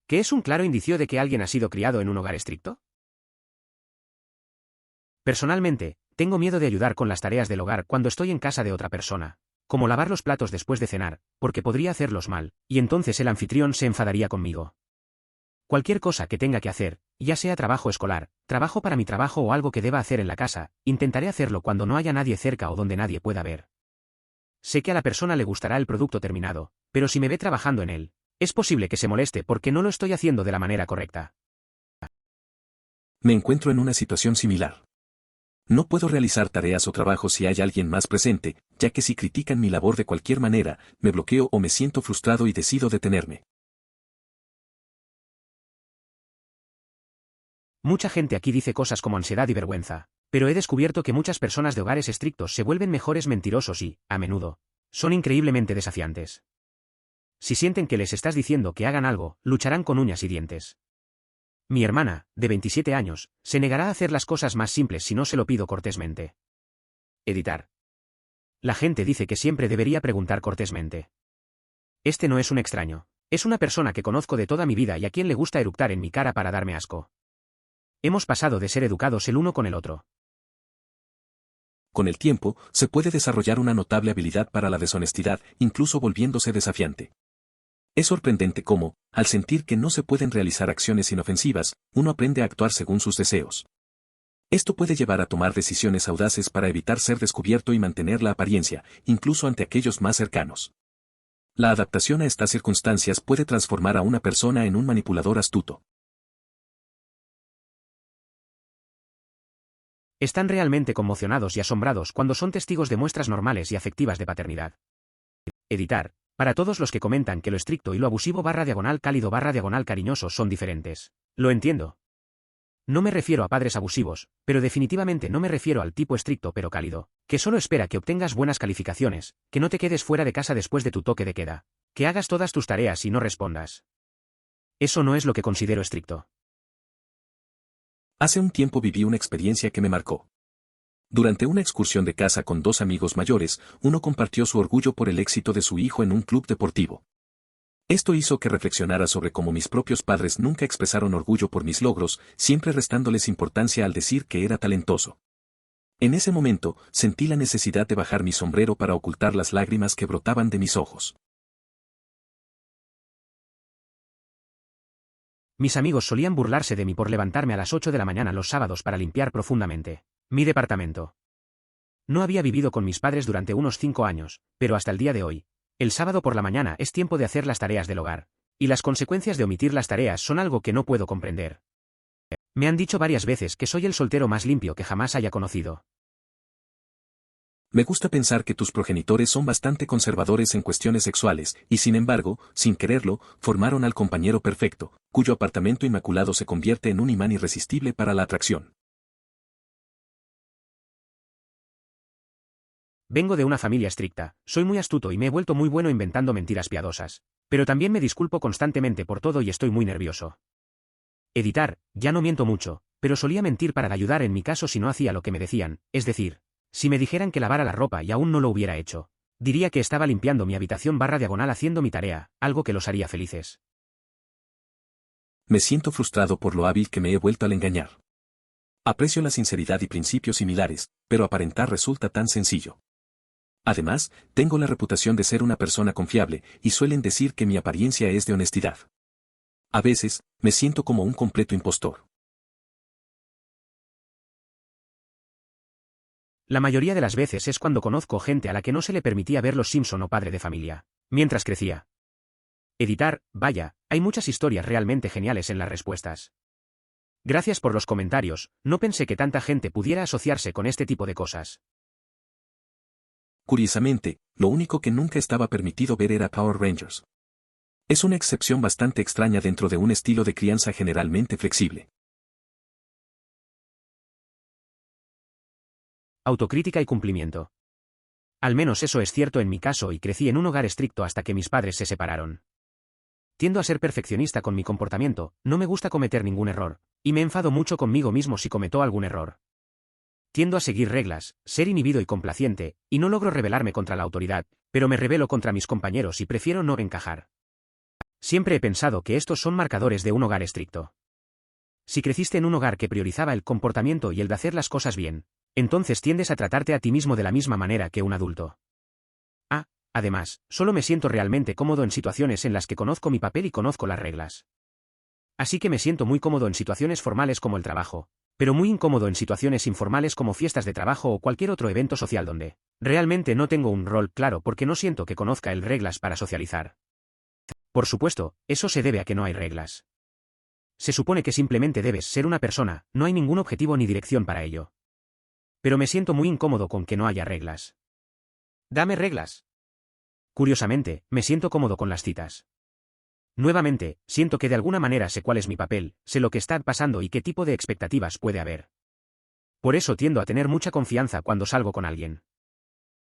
¿Que es un claro indicio de que alguien ha sido criado en un hogar estricto? Personalmente, tengo miedo de ayudar con las tareas del hogar cuando estoy en casa de otra persona, como lavar los platos después de cenar, porque podría hacerlos mal, y entonces el anfitrión se enfadaría conmigo. Cualquier cosa que tenga que hacer, ya sea trabajo escolar, trabajo para mi trabajo o algo que deba hacer en la casa, intentaré hacerlo cuando no haya nadie cerca o donde nadie pueda ver. Sé que a la persona le gustará el producto terminado, pero si me ve trabajando en él, es posible que se moleste porque no lo estoy haciendo de la manera correcta. Me encuentro en una situación similar. No puedo realizar tareas o trabajos si hay alguien más presente, ya que si critican mi labor de cualquier manera, me bloqueo o me siento frustrado y decido detenerme. Mucha gente aquí dice cosas como ansiedad y vergüenza, pero he descubierto que muchas personas de hogares estrictos se vuelven mejores mentirosos y, a menudo, son increíblemente desafiantes. Si sienten que les estás diciendo que hagan algo, lucharán con uñas y dientes. Mi hermana, de 27 años, se negará a hacer las cosas más simples si no se lo pido cortésmente. Editar. La gente dice que siempre debería preguntar cortésmente. Este no es un extraño. Es una persona que conozco de toda mi vida y a quien le gusta eructar en mi cara para darme asco. Hemos pasado de ser educados el uno con el otro. Con el tiempo, se puede desarrollar una notable habilidad para la deshonestidad, incluso volviéndose desafiante. Es sorprendente cómo, al sentir que no se pueden realizar acciones inofensivas, uno aprende a actuar según sus deseos. Esto puede llevar a tomar decisiones audaces para evitar ser descubierto y mantener la apariencia, incluso ante aquellos más cercanos. La adaptación a estas circunstancias puede transformar a una persona en un manipulador astuto. Están realmente conmocionados y asombrados cuando son testigos de muestras normales y afectivas de paternidad. Editar. Para todos los que comentan que lo estricto y lo abusivo /cálido /cariñoso son diferentes. Lo entiendo. No me refiero a padres abusivos, pero definitivamente no me refiero al tipo estricto pero cálido, que solo espera que obtengas buenas calificaciones, que no te quedes fuera de casa después de tu toque de queda, que hagas todas tus tareas y no respondas. Eso no es lo que considero estricto. Hace un tiempo viví una experiencia que me marcó. Durante una excursión de casa con dos amigos mayores, uno compartió su orgullo por el éxito de su hijo en un club deportivo. Esto hizo que reflexionara sobre cómo mis propios padres nunca expresaron orgullo por mis logros, siempre restándoles importancia al decir que era talentoso. En ese momento, sentí la necesidad de bajar mi sombrero para ocultar las lágrimas que brotaban de mis ojos. Mis amigos solían burlarse de mí por levantarme a las 8 de la mañana los sábados para limpiar profundamente mi departamento. No había vivido con mis padres durante unos 5 años, pero hasta el día de hoy, el sábado por la mañana es tiempo de hacer las tareas del hogar, y las consecuencias de omitir las tareas son algo que no puedo comprender. Me han dicho varias veces que soy el soltero más limpio que jamás haya conocido. Me gusta pensar que tus progenitores son bastante conservadores en cuestiones sexuales, y sin embargo, sin quererlo, formaron al compañero perfecto, cuyo apartamento inmaculado se convierte en un imán irresistible para la atracción. Vengo de una familia estricta, soy muy astuto y me he vuelto muy bueno inventando mentiras piadosas, pero también me disculpo constantemente por todo y estoy muy nervioso. Editar, ya no miento mucho, pero solía mentir para ayudar en mi caso si no hacía lo que me decían, es decir, si me dijeran que lavara la ropa y aún no lo hubiera hecho, diría que estaba limpiando mi habitación haciendo mi tarea, algo que los haría felices. Me siento frustrado por lo hábil que me he vuelto al engañar. Aprecio la sinceridad y principios similares, pero aparentar resulta tan sencillo. Además, tengo la reputación de ser una persona confiable, y suelen decir que mi apariencia es de honestidad. A veces, me siento como un completo impostor. La mayoría de las veces es cuando conozco gente a la que no se le permitía ver Los Simpson o Padre de Familia, mientras crecía. Editar, vaya, hay muchas historias realmente geniales en las respuestas. Gracias por los comentarios, no pensé que tanta gente pudiera asociarse con este tipo de cosas. Curiosamente, lo único que nunca estaba permitido ver era Power Rangers. Es una excepción bastante extraña dentro de un estilo de crianza generalmente flexible. Autocrítica y cumplimiento. Al menos eso es cierto en mi caso y crecí en un hogar estricto hasta que mis padres se separaron. Tiendo a ser perfeccionista con mi comportamiento, no me gusta cometer ningún error, y me enfado mucho conmigo mismo si cometo algún error. Tiendo a seguir reglas, ser inhibido y complaciente, y no logro rebelarme contra la autoridad, pero me rebelo contra mis compañeros y prefiero no encajar. Siempre he pensado que estos son marcadores de un hogar estricto. Si creciste en un hogar que priorizaba el comportamiento y el de hacer las cosas bien, entonces tiendes a tratarte a ti mismo de la misma manera que un adulto. Además, solo me siento realmente cómodo en situaciones en las que conozco mi papel y conozco las reglas. Así que me siento muy cómodo en situaciones formales como el trabajo, pero muy incómodo en situaciones informales como fiestas de trabajo o cualquier otro evento social donde realmente no tengo un rol claro porque no siento que conozca el reglas para socializar. Por supuesto, eso se debe a que no hay reglas. Se supone que simplemente debes ser una persona, no hay ningún objetivo ni dirección para ello. Pero me siento muy incómodo con que no haya reglas. Dame reglas. Curiosamente, me siento cómodo con las citas. Nuevamente, siento que de alguna manera sé cuál es mi papel, sé lo que está pasando y qué tipo de expectativas puede haber. Por eso tiendo a tener mucha confianza cuando salgo con alguien.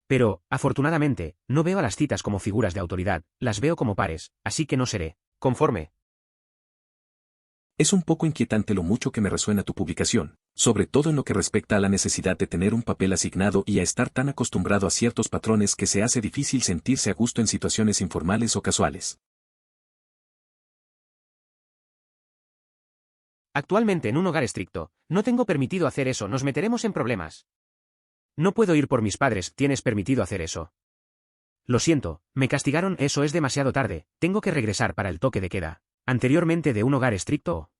Pero, afortunadamente, no veo a las citas como figuras de autoridad, las veo como pares, así que no seré conforme. Es un poco inquietante lo mucho que me resuena tu publicación, sobre todo en lo que respecta a la necesidad de tener un papel asignado y a estar tan acostumbrado a ciertos patrones que se hace difícil sentirse a gusto en situaciones informales o casuales. Actualmente en un hogar estricto, no tengo permitido hacer eso, nos meteremos en problemas. No puedo ir por mis padres, tienes permitido hacer eso. Lo siento, me castigaron, eso es demasiado tarde, tengo que regresar para el toque de queda. Anteriormente de un hogar estricto.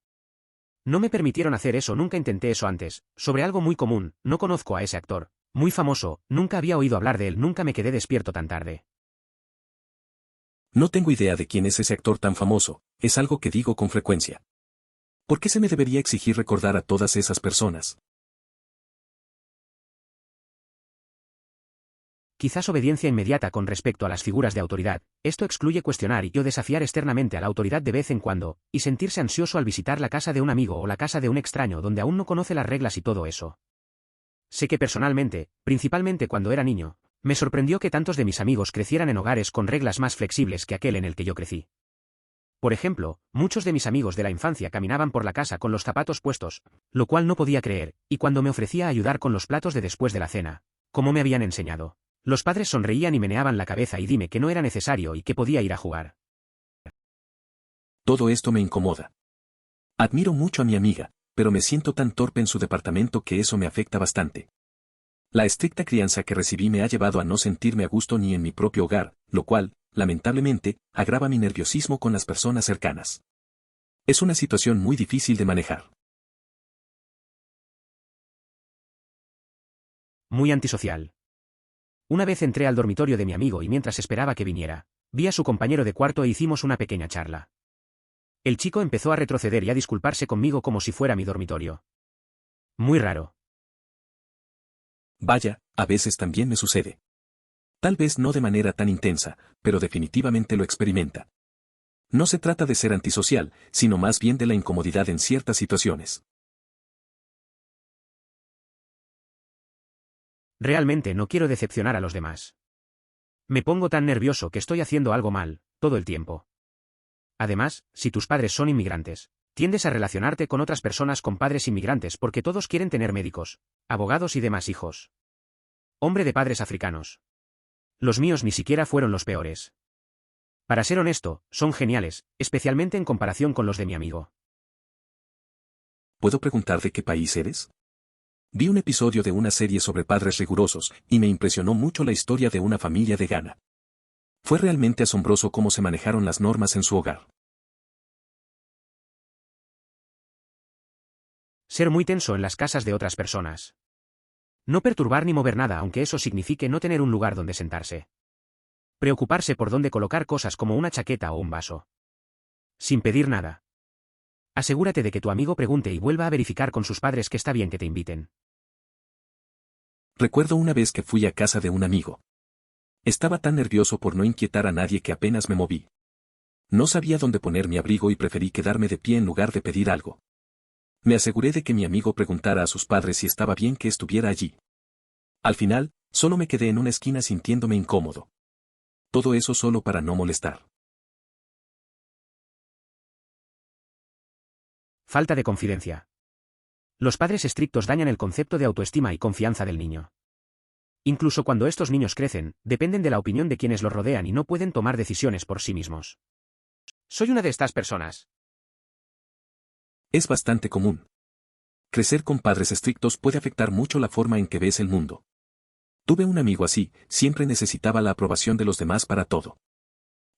No me permitieron hacer eso, nunca intenté eso antes, sobre algo muy común, no conozco a ese actor, muy famoso, nunca había oído hablar de él, nunca me quedé despierto tan tarde. No tengo idea de quién es ese actor tan famoso, es algo que digo con frecuencia. ¿Por qué se me debería exigir recordar a todas esas personas? Quizás obediencia inmediata con respecto a las figuras de autoridad, esto excluye cuestionar y o desafiar externamente a la autoridad de vez en cuando, y sentirse ansioso al visitar la casa de un amigo o la casa de un extraño donde aún no conoce las reglas y todo eso. Sé que personalmente, principalmente cuando era niño, me sorprendió que tantos de mis amigos crecieran en hogares con reglas más flexibles que aquel en el que yo crecí. Por ejemplo, muchos de mis amigos de la infancia caminaban por la casa con los zapatos puestos, lo cual no podía creer, y cuando me ofrecía ayudar con los platos de después de la cena, como me habían enseñado. Los padres sonreían y meneaban la cabeza y dime que no era necesario y que podía ir a jugar. Todo esto me incomoda. Admiro mucho a mi amiga, pero me siento tan torpe en su departamento que eso me afecta bastante. La estricta crianza que recibí me ha llevado a no sentirme a gusto ni en mi propio hogar, lo cual, lamentablemente, agrava mi nerviosismo con las personas cercanas. Es una situación muy difícil de manejar. Muy antisocial. Una vez entré al dormitorio de mi amigo y mientras esperaba que viniera, vi a su compañero de cuarto e hicimos una pequeña charla. El chico empezó a retroceder y a disculparse conmigo como si fuera mi dormitorio. Muy raro. Vaya, a veces también me sucede. Tal vez no de manera tan intensa, pero definitivamente lo experimenta. No se trata de ser antisocial, sino más bien de la incomodidad en ciertas situaciones. Realmente no quiero decepcionar a los demás. Me pongo tan nervioso que estoy haciendo algo mal, todo el tiempo. Además, si tus padres son inmigrantes, tiendes a relacionarte con otras personas con padres inmigrantes porque todos quieren tener médicos, abogados y demás hijos. Hombre de padres africanos. Los míos ni siquiera fueron los peores. Para ser honesto, son geniales, especialmente en comparación con los de mi amigo. ¿Puedo preguntar de qué país eres? Vi un episodio de una serie sobre padres rigurosos, y me impresionó mucho la historia de una familia de Ghana. Fue realmente asombroso cómo se manejaron las normas en su hogar. Ser muy tenso en las casas de otras personas. No perturbar ni mover nada aunque eso signifique no tener un lugar donde sentarse. Preocuparse por dónde colocar cosas como una chaqueta o un vaso. Sin pedir nada. Asegúrate de que tu amigo pregunte y vuelva a verificar con sus padres que está bien que te inviten. Recuerdo una vez que fui a casa de un amigo. Estaba tan nervioso por no inquietar a nadie que apenas me moví. No sabía dónde poner mi abrigo y preferí quedarme de pie en lugar de pedir algo. Me aseguré de que mi amigo preguntara a sus padres si estaba bien que estuviera allí. Al final, solo me quedé en una esquina sintiéndome incómodo. Todo eso solo para no molestar. Falta de confidencia. Los padres estrictos dañan el concepto de autoestima y confianza del niño. Incluso cuando estos niños crecen, dependen de la opinión de quienes los rodean y no pueden tomar decisiones por sí mismos. Soy una de estas personas. Es bastante común. Crecer con padres estrictos puede afectar mucho la forma en que ves el mundo. Tuve un amigo así, siempre necesitaba la aprobación de los demás para todo.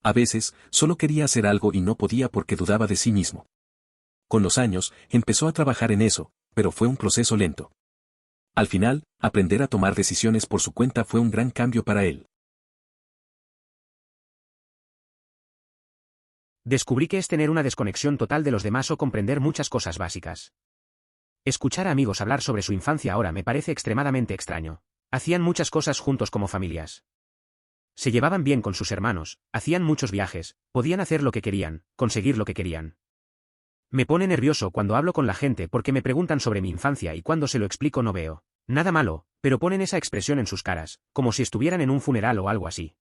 A veces, solo quería hacer algo y no podía porque dudaba de sí mismo. Con los años, empezó a trabajar en eso, pero fue un proceso lento. Al final, aprender a tomar decisiones por su cuenta fue un gran cambio para él. Descubrí que es tener una desconexión total de los demás o comprender muchas cosas básicas. Escuchar a amigos hablar sobre su infancia ahora me parece extremadamente extraño. Hacían muchas cosas juntos como familias. Se llevaban bien con sus hermanos, hacían muchos viajes, podían hacer lo que querían, conseguir lo que querían. Me pone nervioso cuando hablo con la gente porque me preguntan sobre mi infancia y cuando se lo explico no veo nada malo, pero ponen esa expresión en sus caras, como si estuvieran en un funeral o algo así.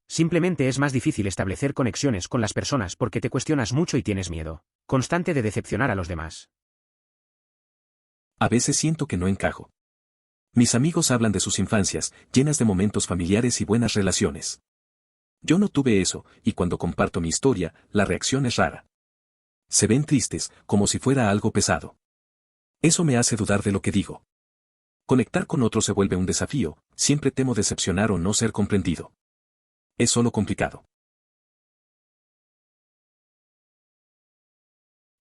Simplemente es más difícil establecer conexiones con las personas porque te cuestionas mucho y tienes miedo constante de decepcionar a los demás. A veces siento que no encajo. Mis amigos hablan de sus infancias, llenas de momentos familiares y buenas relaciones. Yo no tuve eso, y cuando comparto mi historia, la reacción es rara. Se ven tristes, como si fuera algo pesado. Eso me hace dudar de lo que digo. Conectar con otros se vuelve un desafío, siempre temo decepcionar o no ser comprendido. Es solo complicado.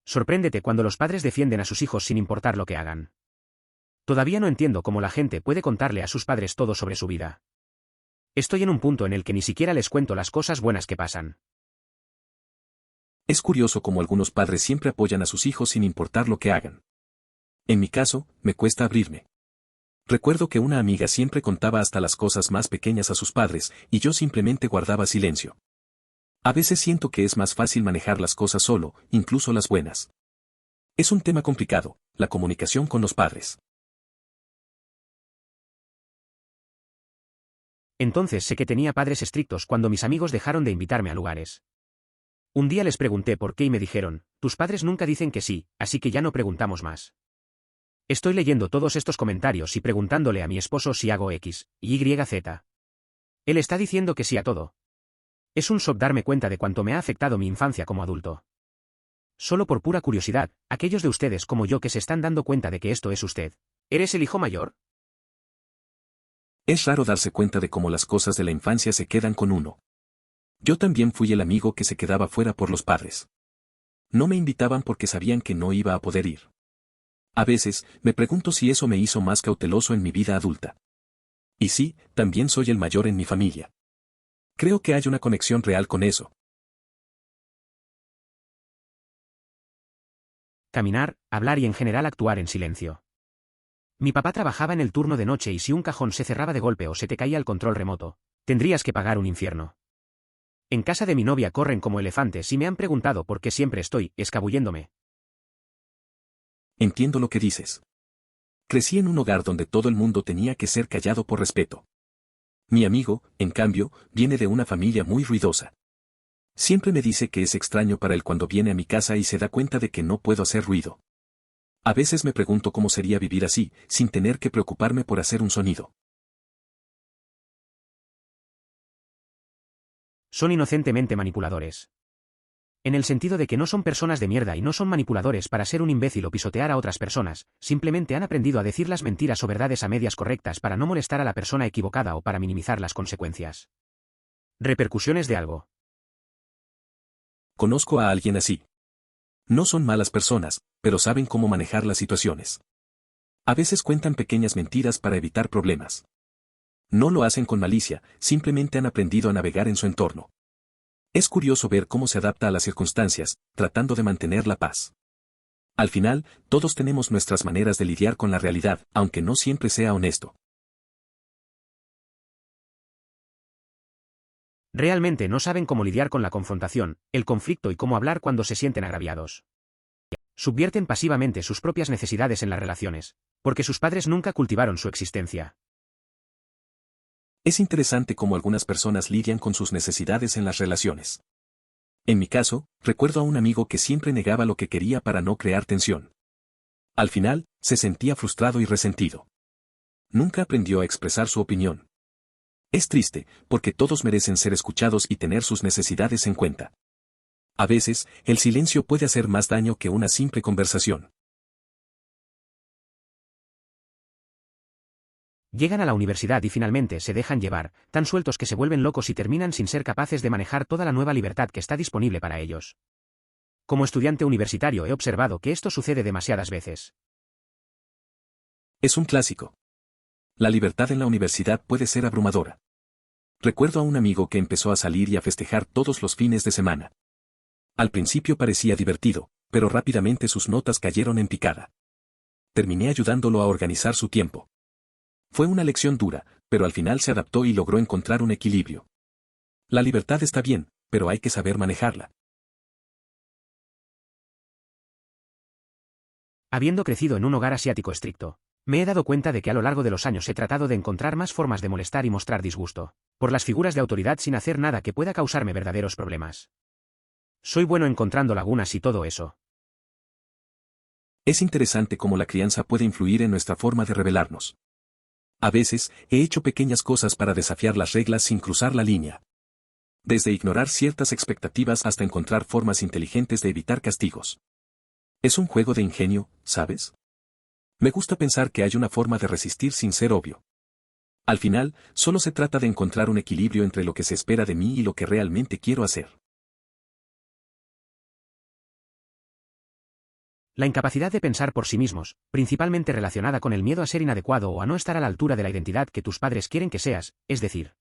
Sorpréndete cuando los padres defienden a sus hijos sin importar lo que hagan. Todavía no entiendo cómo la gente puede contarle a sus padres todo sobre su vida. Estoy en un punto en el que ni siquiera les cuento las cosas buenas que pasan. Es curioso cómo algunos padres siempre apoyan a sus hijos sin importar lo que hagan. En mi caso, me cuesta abrirme. Recuerdo que una amiga siempre contaba hasta las cosas más pequeñas a sus padres, y yo simplemente guardaba silencio. A veces siento que es más fácil manejar las cosas solo, incluso las buenas. Es un tema complicado, la comunicación con los padres. Entonces sé que tenía padres estrictos cuando mis amigos dejaron de invitarme a lugares. Un día les pregunté por qué y me dijeron, tus padres nunca dicen que sí, así que ya no preguntamos más. Estoy leyendo todos estos comentarios y preguntándole a mi esposo si hago X, Y, Z. Él está diciendo que sí a todo. Es un shock darme cuenta de cuánto me ha afectado mi infancia como adulto. Solo por pura curiosidad, aquellos de ustedes como yo que se están dando cuenta de que esto es usted. ¿Eres el hijo mayor? Es raro darse cuenta de cómo las cosas de la infancia se quedan con uno. Yo también fui el amigo que se quedaba fuera por los padres. No me invitaban porque sabían que no iba a poder ir. A veces, me pregunto si eso me hizo más cauteloso en mi vida adulta. Y sí, también soy el mayor en mi familia. Creo que hay una conexión real con eso. Caminar, hablar y en general actuar en silencio. Mi papá trabajaba en el turno de noche y si un cajón se cerraba de golpe o se te caía el control remoto, tendrías que pagar un infierno. En casa de mi novia corren como elefantes y me han preguntado por qué siempre estoy escabulléndome. Entiendo lo que dices. Crecí en un hogar donde todo el mundo tenía que ser callado por respeto. Mi amigo, en cambio, viene de una familia muy ruidosa. Siempre me dice que es extraño para él cuando viene a mi casa y se da cuenta de que no puedo hacer ruido. A veces me pregunto cómo sería vivir así, sin tener que preocuparme por hacer un sonido. Son inocentemente manipuladores. En el sentido de que no son personas de mierda y no son manipuladores para ser un imbécil o pisotear a otras personas, simplemente han aprendido a decir las mentiras o verdades a medias correctas para no molestar a la persona equivocada o para minimizar las consecuencias. Repercusiones de algo. Conozco a alguien así. No son malas personas, pero saben cómo manejar las situaciones. A veces cuentan pequeñas mentiras para evitar problemas. No lo hacen con malicia, simplemente han aprendido a navegar en su entorno. Es curioso ver cómo se adapta a las circunstancias, tratando de mantener la paz. Al final, todos tenemos nuestras maneras de lidiar con la realidad, aunque no siempre sea honesto. Realmente no saben cómo lidiar con la confrontación, el conflicto y cómo hablar cuando se sienten agraviados. Subvierten pasivamente sus propias necesidades en las relaciones, porque sus padres nunca cultivaron su existencia. Es interesante cómo algunas personas lidian con sus necesidades en las relaciones. En mi caso, recuerdo a un amigo que siempre negaba lo que quería para no crear tensión. Al final, se sentía frustrado y resentido. Nunca aprendió a expresar su opinión. Es triste, porque todos merecen ser escuchados y tener sus necesidades en cuenta. A veces, el silencio puede hacer más daño que una simple conversación. Llegan a la universidad y finalmente se dejan llevar, tan sueltos que se vuelven locos y terminan sin ser capaces de manejar toda la nueva libertad que está disponible para ellos. Como estudiante universitario he observado que esto sucede demasiadas veces. Es un clásico. La libertad en la universidad puede ser abrumadora. Recuerdo a un amigo que empezó a salir y a festejar todos los fines de semana. Al principio parecía divertido, pero rápidamente sus notas cayeron en picada. Terminé ayudándolo a organizar su tiempo. Fue una lección dura, pero al final se adaptó y logró encontrar un equilibrio. La libertad está bien, pero hay que saber manejarla. Habiendo crecido en un hogar asiático estricto, me he dado cuenta de que a lo largo de los años he tratado de encontrar más formas de molestar y mostrar disgusto por las figuras de autoridad sin hacer nada que pueda causarme verdaderos problemas. Soy bueno encontrando lagunas y todo eso. Es interesante cómo la crianza puede influir en nuestra forma de rebelarnos. A veces, he hecho pequeñas cosas para desafiar las reglas sin cruzar la línea. Desde ignorar ciertas expectativas hasta encontrar formas inteligentes de evitar castigos. Es un juego de ingenio, ¿sabes? Me gusta pensar que hay una forma de resistir sin ser obvio. Al final, solo se trata de encontrar un equilibrio entre lo que se espera de mí y lo que realmente quiero hacer. La incapacidad de pensar por sí mismos, principalmente relacionada con el miedo a ser inadecuado o a no estar a la altura de la identidad que tus padres quieren que seas, es decir,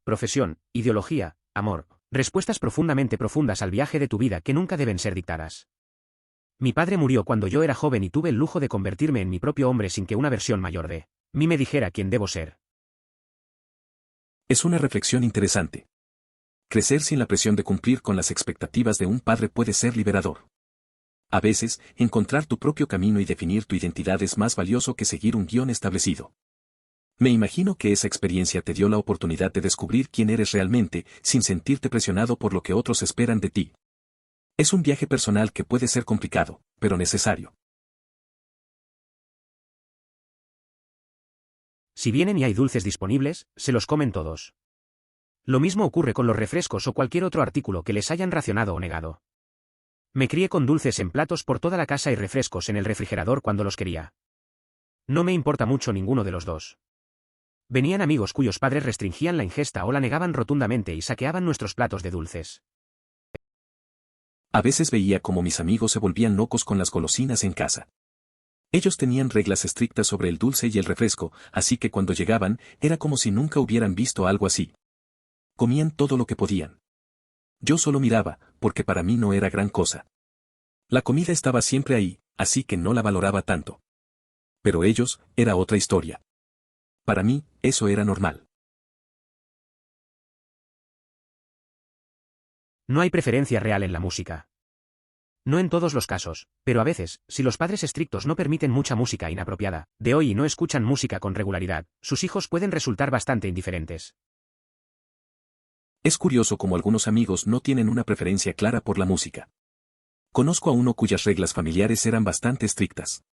profesión, ideología, amor, respuestas profundamente profundas al viaje de tu vida que nunca deben ser dictadas. Mi padre murió cuando yo era joven y tuve el lujo de convertirme en mi propio hombre sin que una versión mayor de mí me dijera quién debo ser. Es una reflexión interesante. Crecer sin la presión de cumplir con las expectativas de un padre puede ser liberador. A veces, encontrar tu propio camino y definir tu identidad es más valioso que seguir un guión establecido. Me imagino que esa experiencia te dio la oportunidad de descubrir quién eres realmente, sin sentirte presionado por lo que otros esperan de ti. Es un viaje personal que puede ser complicado, pero necesario. Si vienen y hay dulces disponibles, se los comen todos. Lo mismo ocurre con los refrescos o cualquier otro artículo que les hayan racionado o negado. Me crié con dulces en platos por toda la casa y refrescos en el refrigerador cuando los quería. No me importa mucho ninguno de los dos. Venían amigos cuyos padres restringían la ingesta o la negaban rotundamente y saqueaban nuestros platos de dulces. A veces veía cómo mis amigos se volvían locos con las golosinas en casa. Ellos tenían reglas estrictas sobre el dulce y el refresco, así que cuando llegaban, era como si nunca hubieran visto algo así. Comían todo lo que podían. Yo solo miraba, porque para mí no era gran cosa. La comida estaba siempre ahí, así que no la valoraba tanto. Pero ellos, era otra historia. Para mí, eso era normal. No hay preferencia real en la música. No en todos los casos, pero a veces, si los padres estrictos no permiten mucha música inapropiada de hoy y no escuchan música con regularidad, sus hijos pueden resultar bastante indiferentes. Es curioso cómo algunos amigos no tienen una preferencia clara por la música. Conozco a uno cuyas reglas familiares eran bastante estrictas.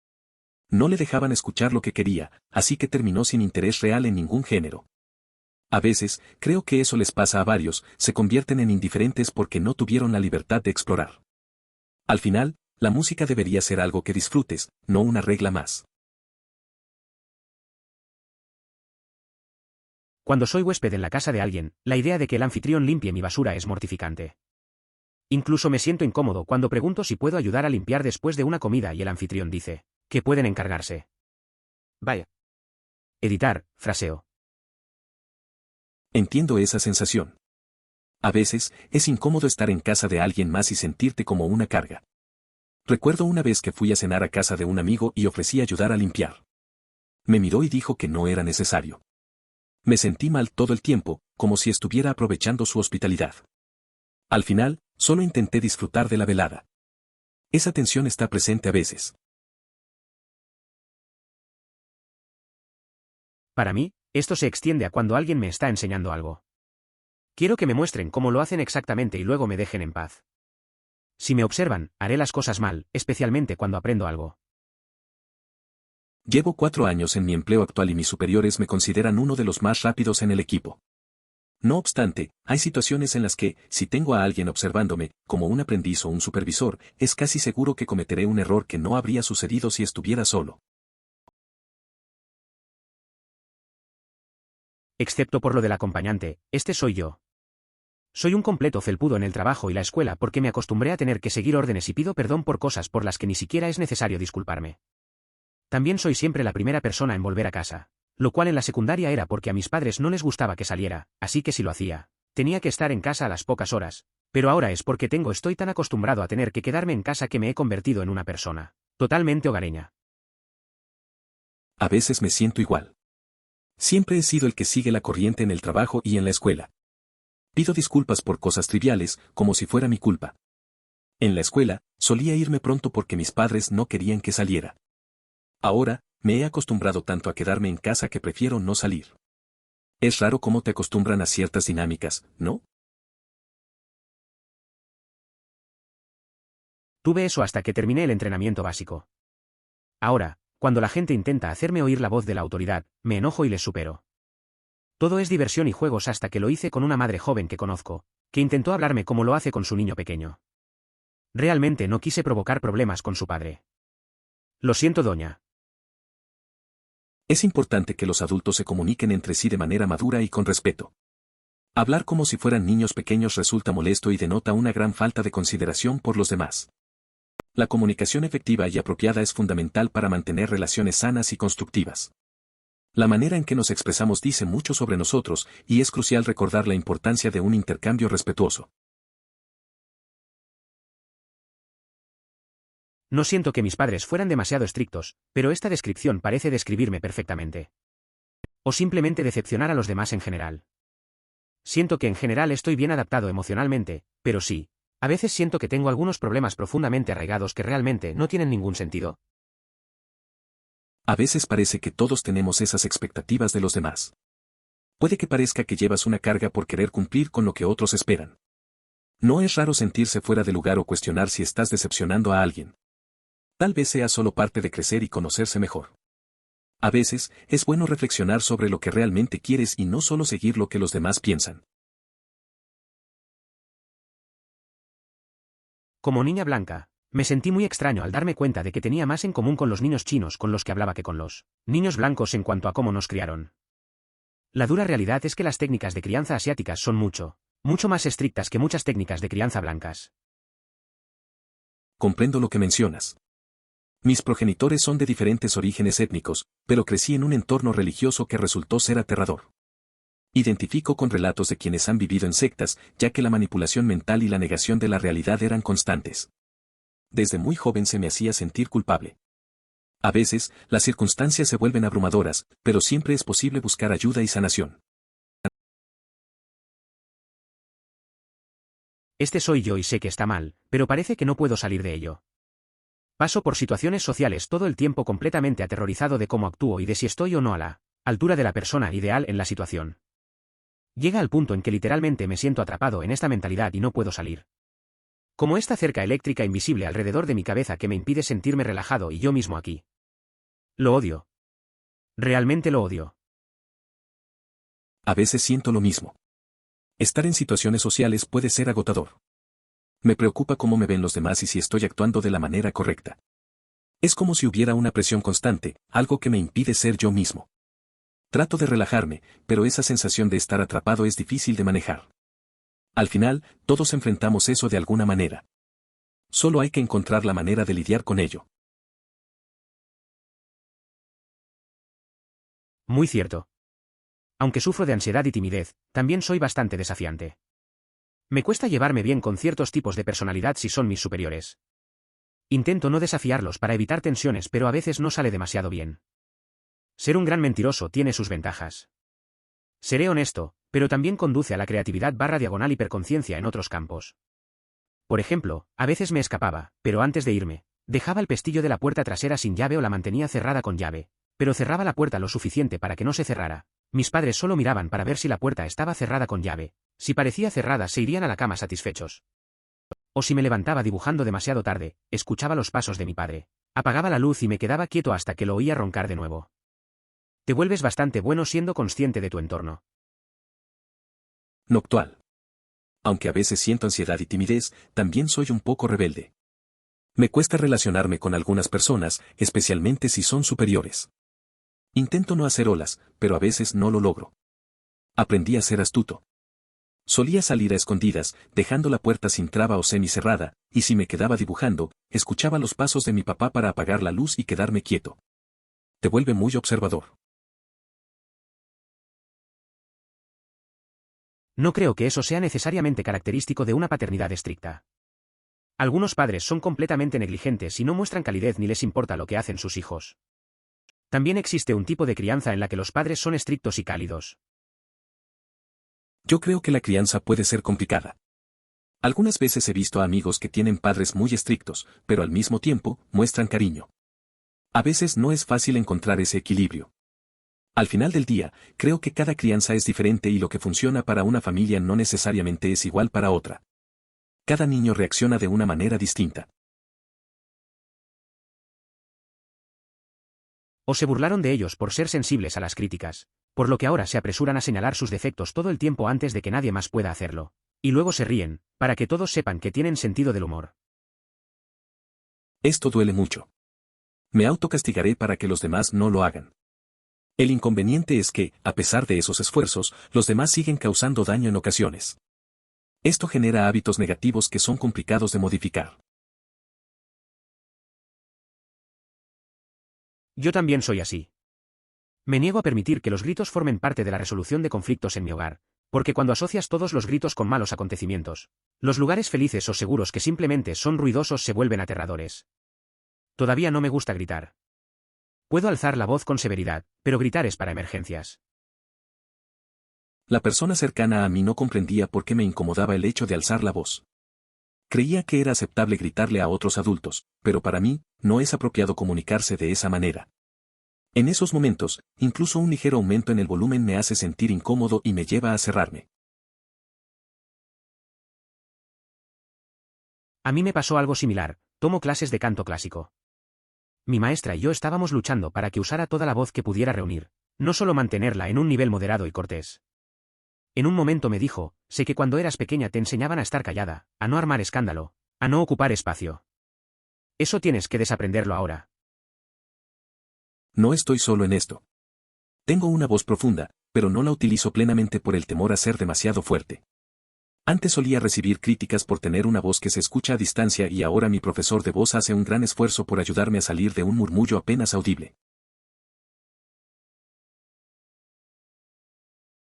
No le dejaban escuchar lo que quería, así que terminó sin interés real en ningún género. A veces, creo que eso les pasa a varios, se convierten en indiferentes porque no tuvieron la libertad de explorar. Al final, la música debería ser algo que disfrutes, no una regla más. Cuando soy huésped en la casa de alguien, la idea de que el anfitrión limpie mi basura es mortificante. Incluso me siento incómodo cuando pregunto si puedo ayudar a limpiar después de una comida y el anfitrión dice que pueden encargarse. Vaya. Editar, fraseo. Entiendo esa sensación. A veces, es incómodo estar en casa de alguien más y sentirte como una carga. Recuerdo una vez que fui a cenar a casa de un amigo y ofrecí ayudar a limpiar. Me miró y dijo que no era necesario. Me sentí mal todo el tiempo, como si estuviera aprovechando su hospitalidad. Al final, solo intenté disfrutar de la velada. Esa tensión está presente a veces. Para mí, esto se extiende a cuando alguien me está enseñando algo. Quiero que me muestren cómo lo hacen exactamente y luego me dejen en paz. Si me observan, haré las cosas mal, especialmente cuando aprendo algo. Llevo 4 años en mi empleo actual y mis superiores me consideran uno de los más rápidos en el equipo. No obstante, hay situaciones en las que, si tengo a alguien observándome, como un aprendiz o un supervisor, es casi seguro que cometeré un error que no habría sucedido si estuviera solo. Excepto por lo del acompañante, este soy yo. Soy un completo felpudo en el trabajo y la escuela porque me acostumbré a tener que seguir órdenes y pido perdón por cosas por las que ni siquiera es necesario disculparme. También soy siempre la primera persona en volver a casa, lo cual en la secundaria era porque a mis padres no les gustaba que saliera, así que si lo hacía, tenía que estar en casa a las pocas horas, pero ahora es porque estoy tan acostumbrado a tener que quedarme en casa que me he convertido en una persona totalmente hogareña. A veces me siento igual. Siempre he sido el que sigue la corriente en el trabajo y en la escuela. Pido disculpas por cosas triviales, como si fuera mi culpa. En la escuela, solía irme pronto porque mis padres no querían que saliera. Ahora, me he acostumbrado tanto a quedarme en casa que prefiero no salir. Es raro cómo te acostumbran a ciertas dinámicas, ¿no? Tuve eso hasta que terminé el entrenamiento básico. Ahora, cuando la gente intenta hacerme oír la voz de la autoridad, me enojo y les supero. Todo es diversión y juegos hasta que lo hice con una madre joven que conozco, que intentó hablarme como lo hace con su niño pequeño. Realmente no quise provocar problemas con su padre. Lo siento, doña. Es importante que los adultos se comuniquen entre sí de manera madura y con respeto. Hablar como si fueran niños pequeños resulta molesto y denota una gran falta de consideración por los demás. La comunicación efectiva y apropiada es fundamental para mantener relaciones sanas y constructivas. La manera en que nos expresamos dice mucho sobre nosotros, y es crucial recordar la importancia de un intercambio respetuoso. No siento que mis padres fueran demasiado estrictos, pero esta descripción parece describirme perfectamente. O simplemente decepcionar a los demás en general. Siento que en general estoy bien adaptado emocionalmente, pero sí, a veces siento que tengo algunos problemas profundamente arraigados que realmente no tienen ningún sentido. A veces parece que todos tenemos esas expectativas de los demás. Puede que parezca que llevas una carga por querer cumplir con lo que otros esperan. No es raro sentirse fuera de lugar o cuestionar si estás decepcionando a alguien. Tal vez sea solo parte de crecer y conocerse mejor. A veces, es bueno reflexionar sobre lo que realmente quieres y no solo seguir lo que los demás piensan. Como niña blanca, me sentí muy extraño al darme cuenta de que tenía más en común con los niños chinos con los que hablaba que con los niños blancos en cuanto a cómo nos criaron. La dura realidad es que las técnicas de crianza asiáticas son mucho más estrictas que muchas técnicas de crianza blancas. Comprendo lo que mencionas. Mis progenitores son de diferentes orígenes étnicos, pero crecí en un entorno religioso que resultó ser aterrador. Identifico con relatos de quienes han vivido en sectas, ya que la manipulación mental y la negación de la realidad eran constantes. Desde muy joven se me hacía sentir culpable. A veces, las circunstancias se vuelven abrumadoras, pero siempre es posible buscar ayuda y sanación. Este soy yo y sé que está mal, pero parece que no puedo salir de ello. Paso por situaciones sociales todo el tiempo completamente aterrorizado de cómo actúo y de si estoy o no a la altura de la persona ideal en la situación. Llega al punto en que literalmente me siento atrapado en esta mentalidad y no puedo salir. Como esta cerca eléctrica invisible alrededor de mi cabeza que me impide sentirme relajado y yo mismo aquí. Lo odio. Realmente lo odio. A veces siento lo mismo. Estar en situaciones sociales puede ser agotador. Me preocupa cómo me ven los demás y si estoy actuando de la manera correcta. Es como si hubiera una presión constante, algo que me impide ser yo mismo. Trato de relajarme, pero esa sensación de estar atrapado es difícil de manejar. Al final, todos enfrentamos eso de alguna manera. Solo hay que encontrar la manera de lidiar con ello. Muy cierto. Aunque sufro de ansiedad y timidez, también soy bastante desafiante. Me cuesta llevarme bien con ciertos tipos de personalidad si son mis superiores. Intento no desafiarlos para evitar tensiones, pero a veces no sale demasiado bien. Ser un gran mentiroso tiene sus ventajas. Seré honesto, pero también conduce a la creatividad / hiperconciencia en otros campos. Por ejemplo, a veces me escapaba, pero antes de irme, dejaba el pestillo de la puerta trasera sin llave o la mantenía cerrada con llave, pero cerraba la puerta lo suficiente para que no se cerrara. Mis padres solo miraban para ver si la puerta estaba cerrada con llave. Si parecía cerrada se irían a la cama satisfechos. O si me levantaba dibujando demasiado tarde, escuchaba los pasos de mi padre. Apagaba la luz y me quedaba quieto hasta que lo oía roncar de nuevo. Te vuelves bastante bueno siendo consciente de tu entorno. Noctual. Aunque a veces siento ansiedad y timidez, también soy un poco rebelde. Me cuesta relacionarme con algunas personas, especialmente si son superiores. Intento no hacer olas, pero a veces no lo logro. Aprendí a ser astuto. Solía salir a escondidas, dejando la puerta sin traba o semicerrada, y si me quedaba dibujando, escuchaba los pasos de mi papá para apagar la luz y quedarme quieto. Te vuelve muy observador. No creo que eso sea necesariamente característico de una paternidad estricta. Algunos padres son completamente negligentes y no muestran calidez ni les importa lo que hacen sus hijos. También existe un tipo de crianza en la que los padres son estrictos y cálidos. Yo creo que la crianza puede ser complicada. Algunas veces he visto a amigos que tienen padres muy estrictos, pero al mismo tiempo, muestran cariño. A veces no es fácil encontrar ese equilibrio. Al final del día, creo que cada crianza es diferente y lo que funciona para una familia no necesariamente es igual para otra. Cada niño reacciona de una manera distinta. O se burlaron de ellos por ser sensibles a las críticas, por lo que ahora se apresuran a señalar sus defectos todo el tiempo antes de que nadie más pueda hacerlo. Y luego se ríen, para que todos sepan que tienen sentido del humor. Esto duele mucho. Me autocastigaré para que los demás no lo hagan. El inconveniente es que, a pesar de esos esfuerzos, los demás siguen causando daño en ocasiones. Esto genera hábitos negativos que son complicados de modificar. Yo también soy así. Me niego a permitir que los gritos formen parte de la resolución de conflictos en mi hogar, porque cuando asocias todos los gritos con malos acontecimientos, los lugares felices o seguros que simplemente son ruidosos se vuelven aterradores. Todavía no me gusta gritar. Puedo alzar la voz con severidad, pero gritar es para emergencias. La persona cercana a mí no comprendía por qué me incomodaba el hecho de alzar la voz. Creía que era aceptable gritarle a otros adultos, pero para mí, no es apropiado comunicarse de esa manera. En esos momentos, incluso un ligero aumento en el volumen me hace sentir incómodo y me lleva a cerrarme. A mí me pasó algo similar, tomo clases de canto clásico. Mi maestra y yo estábamos luchando para que usara toda la voz que pudiera reunir, no solo mantenerla en un nivel moderado y cortés. En un momento me dijo, sé que cuando eras pequeña te enseñaban a estar callada, a no armar escándalo, a no ocupar espacio. Eso tienes que desaprenderlo ahora. No estoy solo en esto. Tengo una voz profunda, pero no la utilizo plenamente por el temor a ser demasiado fuerte. Antes solía recibir críticas por tener una voz que se escucha a distancia y ahora mi profesor de voz hace un gran esfuerzo por ayudarme a salir de un murmullo apenas audible.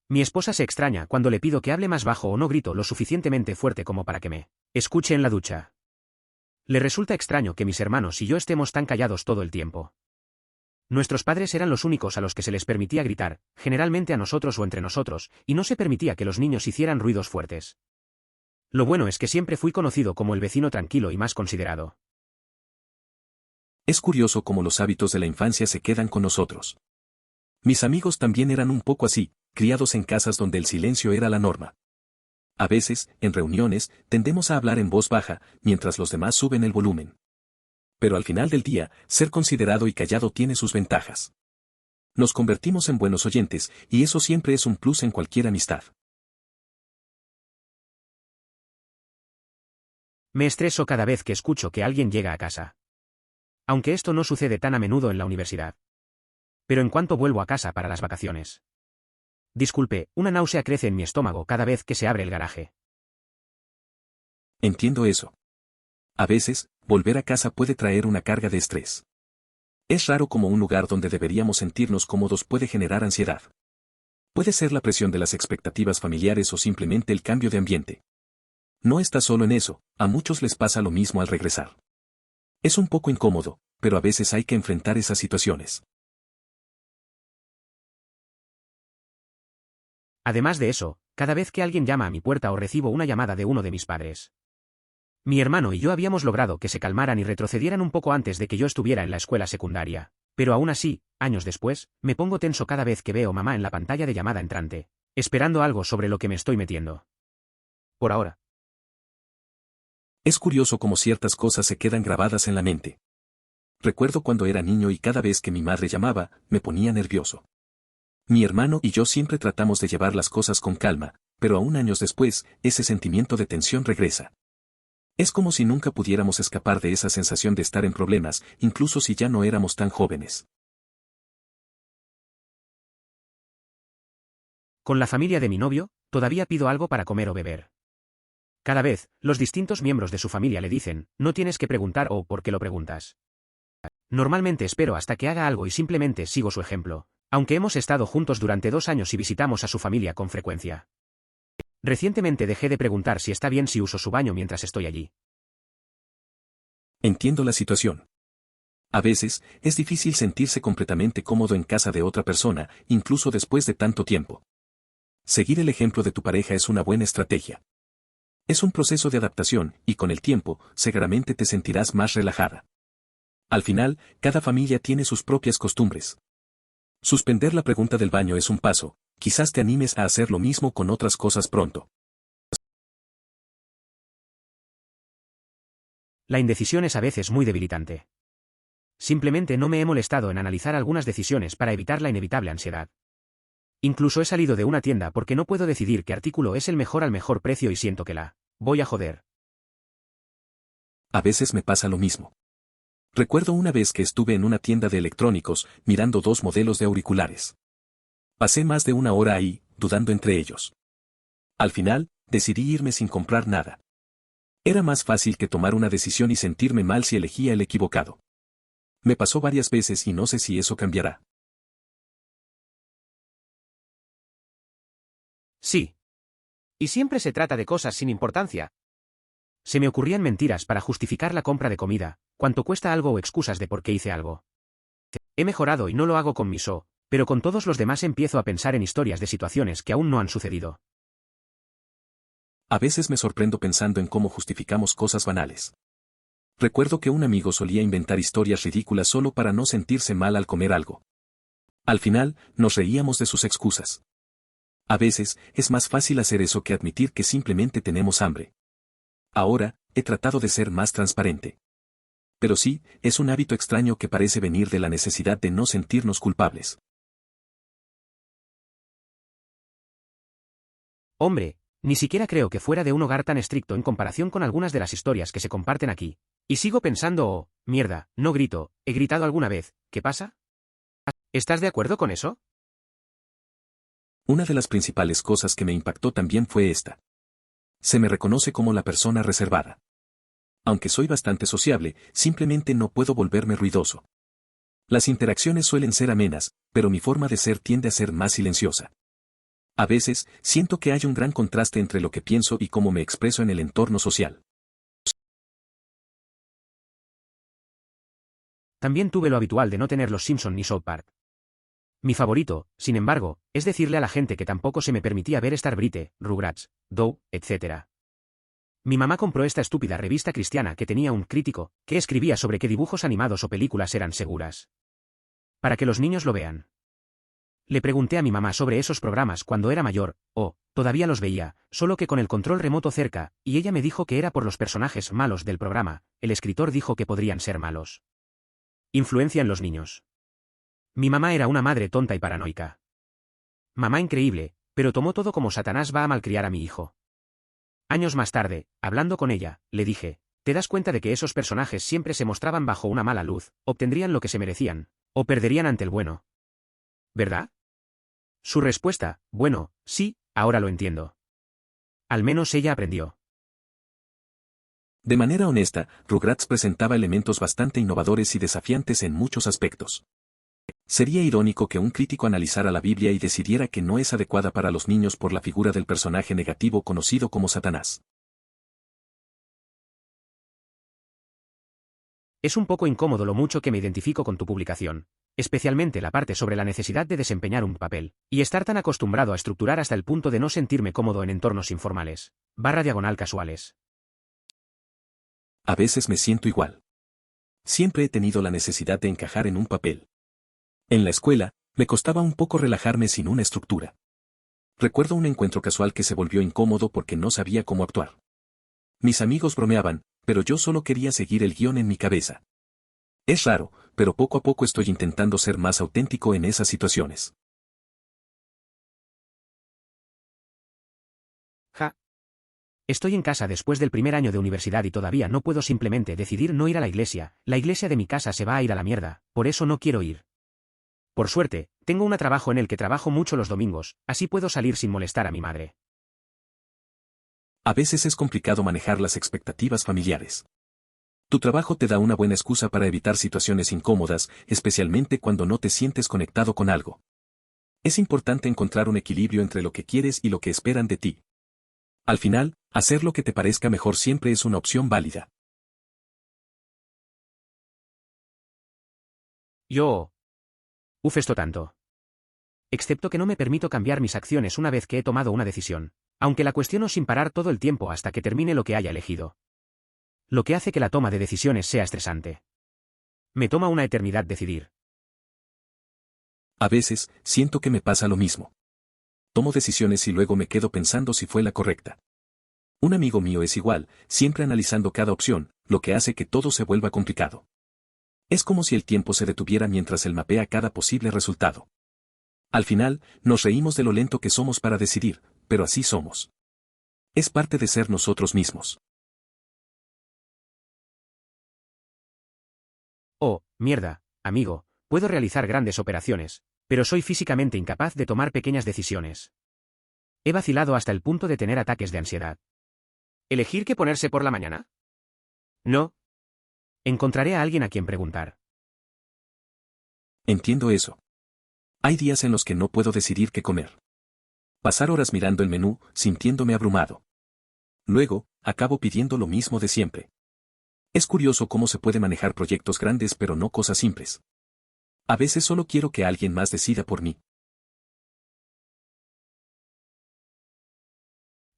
Mi esposa se extraña cuando le pido que hable más bajo o no grito lo suficientemente fuerte como para que me escuche en la ducha. Le resulta extraño que mis hermanos y yo estemos tan callados todo el tiempo. Nuestros padres eran los únicos a los que se les permitía gritar, generalmente a nosotros o entre nosotros, y no se permitía que los niños hicieran ruidos fuertes. Lo bueno es que siempre fui conocido como el vecino tranquilo y más considerado. Es curioso cómo los hábitos de la infancia se quedan con nosotros. Mis amigos también eran un poco así, criados en casas donde el silencio era la norma. A veces, en reuniones, tendemos a hablar en voz baja, mientras los demás suben el volumen. Pero al final del día, ser considerado y callado tiene sus ventajas. Nos convertimos en buenos oyentes, y eso siempre es un plus en cualquier amistad. Me estreso cada vez que escucho que alguien llega a casa. Aunque esto no sucede tan a menudo en la universidad. Pero en cuanto vuelvo a casa para las vacaciones. Disculpe, una náusea crece en mi estómago cada vez que se abre el garaje. Entiendo eso. A veces, volver a casa puede traer una carga de estrés. Es raro como un lugar donde deberíamos sentirnos cómodos puede generar ansiedad. Puede ser la presión de las expectativas familiares o simplemente el cambio de ambiente. No está solo en eso, a muchos les pasa lo mismo al regresar. Es un poco incómodo, pero a veces hay que enfrentar esas situaciones. Además de eso, cada vez que alguien llama a mi puerta o recibo una llamada de uno de mis padres. Mi hermano y yo habíamos logrado que se calmaran y retrocedieran un poco antes de que yo estuviera en la escuela secundaria, pero aún así, años después, me pongo tenso cada vez que veo mamá en la pantalla de llamada entrante, esperando algo sobre lo que me estoy metiendo. Por ahora. Es curioso cómo ciertas cosas se quedan grabadas en la mente. Recuerdo cuando era niño y cada vez que mi madre llamaba, me ponía nervioso. Mi hermano y yo siempre tratamos de llevar las cosas con calma, pero aún años después, ese sentimiento de tensión regresa. Es como si nunca pudiéramos escapar de esa sensación de estar en problemas, incluso si ya no éramos tan jóvenes. Con la familia de mi novio, todavía pido algo para comer o beber. Cada vez, los distintos miembros de su familia le dicen, no tienes que preguntar o ¿por qué lo preguntas? Normalmente espero hasta que haga algo y simplemente sigo su ejemplo, aunque hemos estado juntos durante 2 años y visitamos a su familia con frecuencia. Recientemente dejé de preguntar si está bien si uso su baño mientras estoy allí. Entiendo la situación. A veces, es difícil sentirse completamente cómodo en casa de otra persona, incluso después de tanto tiempo. Seguir el ejemplo de tu pareja es una buena estrategia. Es un proceso de adaptación, y con el tiempo, seguramente te sentirás más relajada. Al final, cada familia tiene sus propias costumbres. Suspender la pregunta del baño es un paso, quizás te animes a hacer lo mismo con otras cosas pronto. La indecisión es a veces muy debilitante. Simplemente no me he molestado en analizar algunas decisiones para evitar la inevitable ansiedad. Incluso he salido de una tienda porque no puedo decidir qué artículo es el mejor al mejor precio y siento que la voy a joder. A veces me pasa lo mismo. Recuerdo una vez que estuve en una tienda de electrónicos, mirando 2 modelos de auriculares. Pasé más de 1 hora ahí, dudando entre ellos. Al final, decidí irme sin comprar nada. Era más fácil que tomar una decisión y sentirme mal si elegía el equivocado. Me pasó varias veces y no sé si eso cambiará. Sí. Y siempre se trata de cosas sin importancia. Se me ocurrían mentiras para justificar la compra de comida, cuánto cuesta algo o excusas de por qué hice algo. He mejorado y no lo hago con mi so, pero con todos los demás empiezo a pensar en historias de situaciones que aún no han sucedido. A veces me sorprendo pensando en cómo justificamos cosas banales. Recuerdo que un amigo solía inventar historias ridículas solo para no sentirse mal al comer algo. Al final, nos reíamos de sus excusas. A veces, es más fácil hacer eso que admitir que simplemente tenemos hambre. Ahora, he tratado de ser más transparente. Pero sí, es un hábito extraño que parece venir de la necesidad de no sentirnos culpables. Hombre, ni siquiera creo que fuera de un hogar tan estricto en comparación con algunas de las historias que se comparten aquí. Y sigo pensando, oh, mierda, no grito, he gritado alguna vez, ¿qué pasa? ¿Estás de acuerdo con eso? Una de las principales cosas que me impactó también fue esta. Se me reconoce como la persona reservada. Aunque soy bastante sociable, simplemente no puedo volverme ruidoso. Las interacciones suelen ser amenas, pero mi forma de ser tiende a ser más silenciosa. A veces, siento que hay un gran contraste entre lo que pienso y cómo me expreso en el entorno social. También tuve lo habitual de no tener los Simpson ni South Park. Mi favorito, sin embargo, es decirle a la gente que tampoco se me permitía ver Starbrite, Rugrats, Dow, etc. Mi mamá compró esta estúpida revista cristiana que tenía un crítico, que escribía sobre qué dibujos animados o películas eran seguras. Para que los niños lo vean. Le pregunté a mi mamá sobre esos programas cuando era mayor, todavía los veía, solo que con el control remoto cerca, y ella me dijo que era por los personajes malos del programa, el escritor dijo que podrían ser malos. Influencia en los niños. Mi mamá era una madre tonta y paranoica. Mamá increíble, pero tomó todo como Satanás va a malcriar a mi hijo. Años más tarde, hablando con ella, le dije, ¿te das cuenta de que esos personajes siempre se mostraban bajo una mala luz, obtendrían lo que se merecían, o perderían ante el bueno? ¿Verdad? Su respuesta, bueno, sí, ahora lo entiendo. Al menos ella aprendió. De manera honesta, Rugrats presentaba elementos bastante innovadores y desafiantes en muchos aspectos. Sería irónico que un crítico analizara la Biblia y decidiera que no es adecuada para los niños por la figura del personaje negativo conocido como Satanás. Es un poco incómodo lo mucho que me identifico con tu publicación, especialmente la parte sobre la necesidad de desempeñar un papel, y estar tan acostumbrado a estructurar hasta el punto de no sentirme cómodo en entornos informales, /casuales. A veces me siento igual. Siempre he tenido la necesidad de encajar en un papel. En la escuela, me costaba un poco relajarme sin una estructura. Recuerdo un encuentro casual que se volvió incómodo porque no sabía cómo actuar. Mis amigos bromeaban, pero yo solo quería seguir el guión en mi cabeza. Es raro, pero poco a poco estoy intentando ser más auténtico en esas situaciones. Estoy en casa después del primer año de universidad y todavía no puedo simplemente decidir no ir a la iglesia de mi casa se va a ir a la mierda, por eso no quiero ir. Por suerte, tengo un trabajo en el que trabajo mucho los domingos, así puedo salir sin molestar a mi madre. A veces es complicado manejar las expectativas familiares. Tu trabajo te da una buena excusa para evitar situaciones incómodas, especialmente cuando no te sientes conectado con algo. Es importante encontrar un equilibrio entre lo que quieres y lo que esperan de ti. Al final, hacer lo que te parezca mejor siempre es una opción válida. Esto tanto. Excepto que no me permito cambiar mis acciones una vez que he tomado una decisión, aunque la cuestiono sin parar todo el tiempo hasta que termine lo que haya elegido. Lo que hace que la toma de decisiones sea estresante. Me toma una eternidad decidir. A veces, siento que me pasa lo mismo. Tomo decisiones y luego me quedo pensando si fue la correcta. Un amigo mío es igual, siempre analizando cada opción, lo que hace que todo se vuelva complicado. Es como si el tiempo se detuviera mientras él mapea cada posible resultado. Al final, nos reímos de lo lento que somos para decidir, pero así somos. Es parte de ser nosotros mismos. Oh, mierda, amigo, puedo realizar grandes operaciones, pero soy físicamente incapaz de tomar pequeñas decisiones. He vacilado hasta el punto de tener ataques de ansiedad. ¿Elegir qué ponerse por la mañana? No. Encontraré a alguien a quien preguntar. Entiendo eso. Hay días en los que no puedo decidir qué comer. Pasar horas mirando el menú, sintiéndome abrumado. Luego, acabo pidiendo lo mismo de siempre. Es curioso cómo se puede manejar proyectos grandes pero no cosas simples. A veces solo quiero que alguien más decida por mí.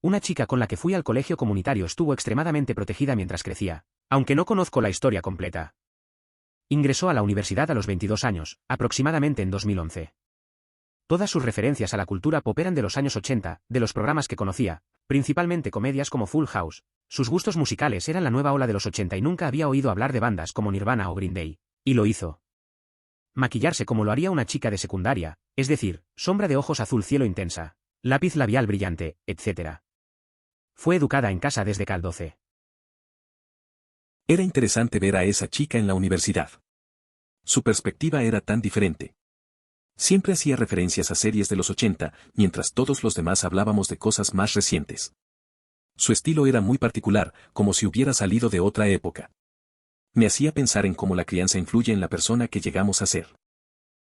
Una chica con la que fui al colegio comunitario estuvo extremadamente protegida mientras crecía, aunque no conozco la historia completa. Ingresó a la universidad a los 22 años, aproximadamente en 2011. Todas sus referencias a la cultura pop eran de los años 80, de los programas que conocía, principalmente comedias como Full House. Sus gustos musicales eran la nueva ola de los 80 y nunca había oído hablar de bandas como Nirvana o Green Day. Y lo hizo. Maquillarse como lo haría una chica de secundaria, es decir, sombra de ojos azul cielo intensa, lápiz labial brillante, etc. Fue educada en casa desde Cal 12. Era interesante ver a esa chica en la universidad. Su perspectiva era tan diferente. Siempre hacía referencias a series de los 80, mientras todos los demás hablábamos de cosas más recientes. Su estilo era muy particular, como si hubiera salido de otra época. Me hacía pensar en cómo la crianza influye en la persona que llegamos a ser.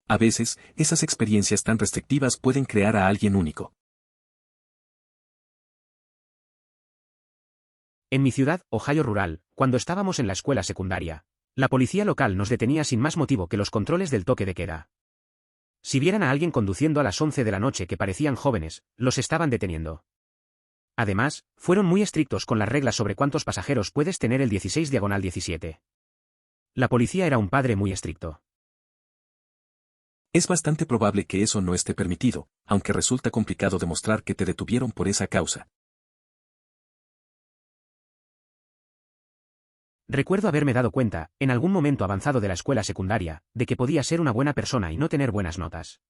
A veces, esas experiencias tan restrictivas pueden crear a alguien único. En mi ciudad, Ohio rural, cuando estábamos en la escuela secundaria, la policía local nos detenía sin más motivo que los controles del toque de queda. Si vieran a alguien conduciendo a las 11 de la noche que parecían jóvenes, los estaban deteniendo. Además, fueron muy estrictos con las reglas sobre cuántos pasajeros puedes tener el 16/17. La policía era un padre muy estricto. Es bastante probable que eso no esté permitido, aunque resulta complicado demostrar que te detuvieron por esa causa. Recuerdo haberme dado cuenta, en algún momento avanzado de la escuela secundaria, de que podía ser una buena persona y no tener buenas notas.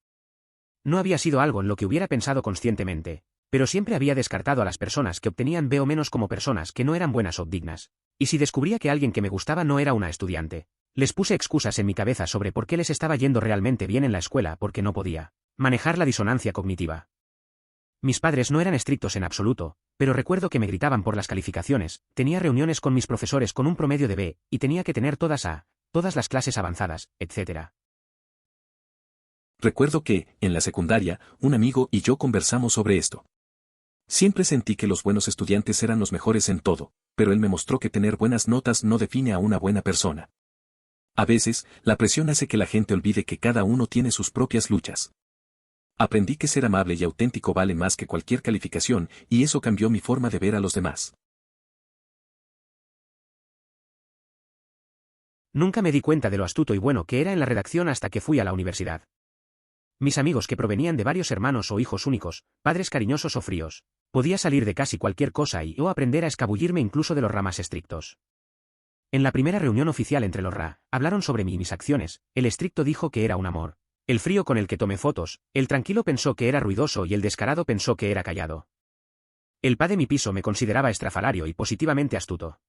No había sido algo en lo que hubiera pensado conscientemente, pero siempre había descartado a las personas que obtenían B o menos como personas que no eran buenas o dignas. Y si descubría que alguien que me gustaba no era una estudiante, les puse excusas en mi cabeza sobre por qué les estaba yendo realmente bien en la escuela porque no podía manejar la disonancia cognitiva. Mis padres no eran estrictos en absoluto, pero recuerdo que me gritaban por las calificaciones, tenía reuniones con mis profesores con un promedio de B, y tenía que tener todas las clases avanzadas, etc. Recuerdo que, en la secundaria, un amigo y yo conversamos sobre esto. Siempre sentí que los buenos estudiantes eran los mejores en todo, pero él me mostró que tener buenas notas no define a una buena persona. A veces, la presión hace que la gente olvide que cada uno tiene sus propias luchas. Aprendí que ser amable y auténtico vale más que cualquier calificación, y eso cambió mi forma de ver a los demás. Nunca me di cuenta de lo astuto y bueno que era en la redacción hasta que fui a la universidad. Mis amigos que provenían de varios hermanos o hijos únicos, padres cariñosos o fríos, podía salir de casi cualquier cosa y o aprender a escabullirme incluso de los ramas estrictos. En la primera reunión oficial entre los hablaron sobre mí y mis acciones, el estricto dijo que era un amor. El frío con el que tomé fotos, el tranquilo pensó que era ruidoso y el descarado pensó que era callado. El pa de mi piso me consideraba estrafalario y positivamente astuto.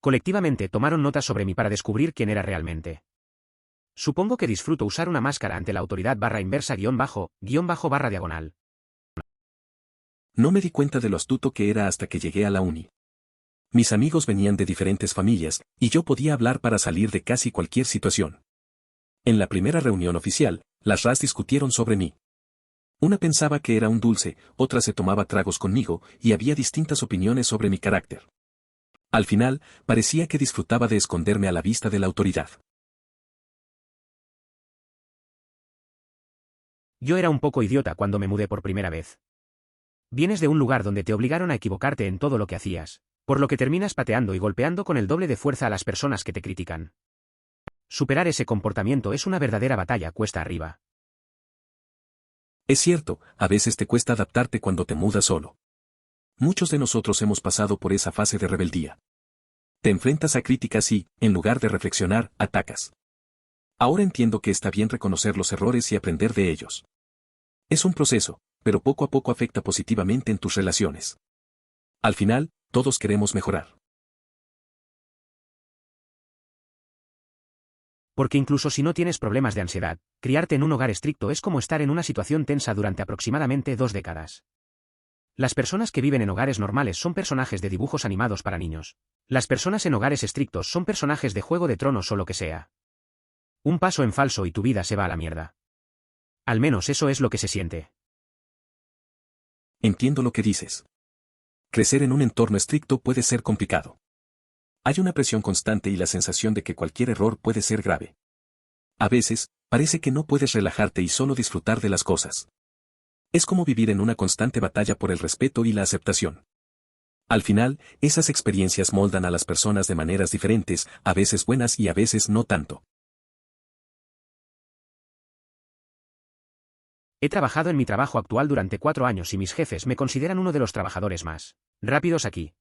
Colectivamente tomaron notas sobre mí para descubrir quién era realmente. Supongo que disfruto usar una máscara ante la autoridad barra inversa guión bajo barra diagonal. No me di cuenta de lo astuto que era hasta que llegué a la uni. Mis amigos venían de diferentes familias, y yo podía hablar para salir de casi cualquier situación. En la primera reunión oficial, las RAs discutieron sobre mí. Una pensaba que era un dulce, otra se tomaba tragos conmigo, y había distintas opiniones sobre mi carácter. Al final, parecía que disfrutaba de esconderme a la vista de la autoridad. Yo era un poco idiota cuando me mudé por primera vez. Vienes de un lugar donde te obligaron a equivocarte en todo lo que hacías, por lo que terminas pateando y golpeando con el doble de fuerza a las personas que te critican. Superar ese comportamiento es una verdadera batalla cuesta arriba. Es cierto, a veces te cuesta adaptarte cuando te mudas solo. Muchos de nosotros hemos pasado por esa fase de rebeldía. Te enfrentas a críticas y, en lugar de reflexionar, atacas. Ahora entiendo que está bien reconocer los errores y aprender de ellos. Es un proceso, pero poco a poco afecta positivamente en tus relaciones. Al final, todos queremos mejorar. Porque incluso si no tienes problemas de ansiedad, criarte en un hogar estricto es como estar en una situación tensa durante aproximadamente 2 décadas. Las personas que viven en hogares normales son personajes de dibujos animados para niños. Las personas en hogares estrictos son personajes de Juego de Tronos o lo que sea. Un paso en falso y tu vida se va a la mierda. Al menos eso es lo que se siente. Entiendo lo que dices. Crecer en un entorno estricto puede ser complicado. Hay una presión constante y la sensación de que cualquier error puede ser grave. A veces, parece que no puedes relajarte y solo disfrutar de las cosas. Es como vivir en una constante batalla por el respeto y la aceptación. Al final, esas experiencias moldan a las personas de maneras diferentes, a veces buenas y a veces no tanto. He trabajado en mi trabajo actual durante 4 años y mis jefes me consideran uno de los trabajadores más rápidos aquí.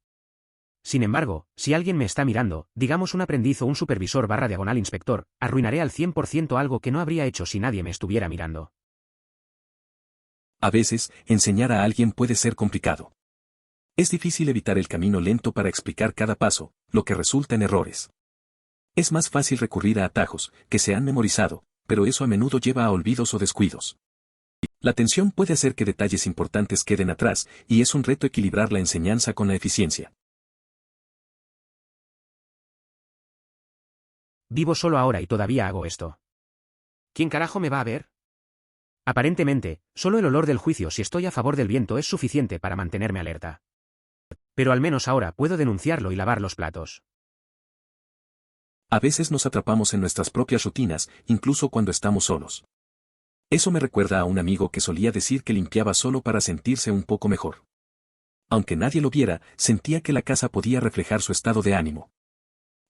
Sin embargo, si alguien me está mirando, digamos un aprendiz o un supervisor barra diagonal inspector, arruinaré al 100% algo que no habría hecho si nadie me estuviera mirando. A veces, enseñar a alguien puede ser complicado. Es difícil evitar el camino lento para explicar cada paso, lo que resulta en errores. Es más fácil recurrir a atajos, que se han memorizado, pero eso a menudo lleva a olvidos o descuidos. La tensión puede hacer que detalles importantes queden atrás, y es un reto equilibrar la enseñanza con la eficiencia. Vivo solo ahora y todavía hago esto. ¿Quién carajo me va a ver? Aparentemente, solo el olor del juicio si estoy a favor del viento es suficiente para mantenerme alerta. Pero al menos ahora puedo denunciarlo y lavar los platos. A veces nos atrapamos en nuestras propias rutinas, incluso cuando estamos solos. Eso me recuerda a un amigo que solía decir que limpiaba solo para sentirse un poco mejor. Aunque nadie lo viera, sentía que la casa podía reflejar su estado de ánimo.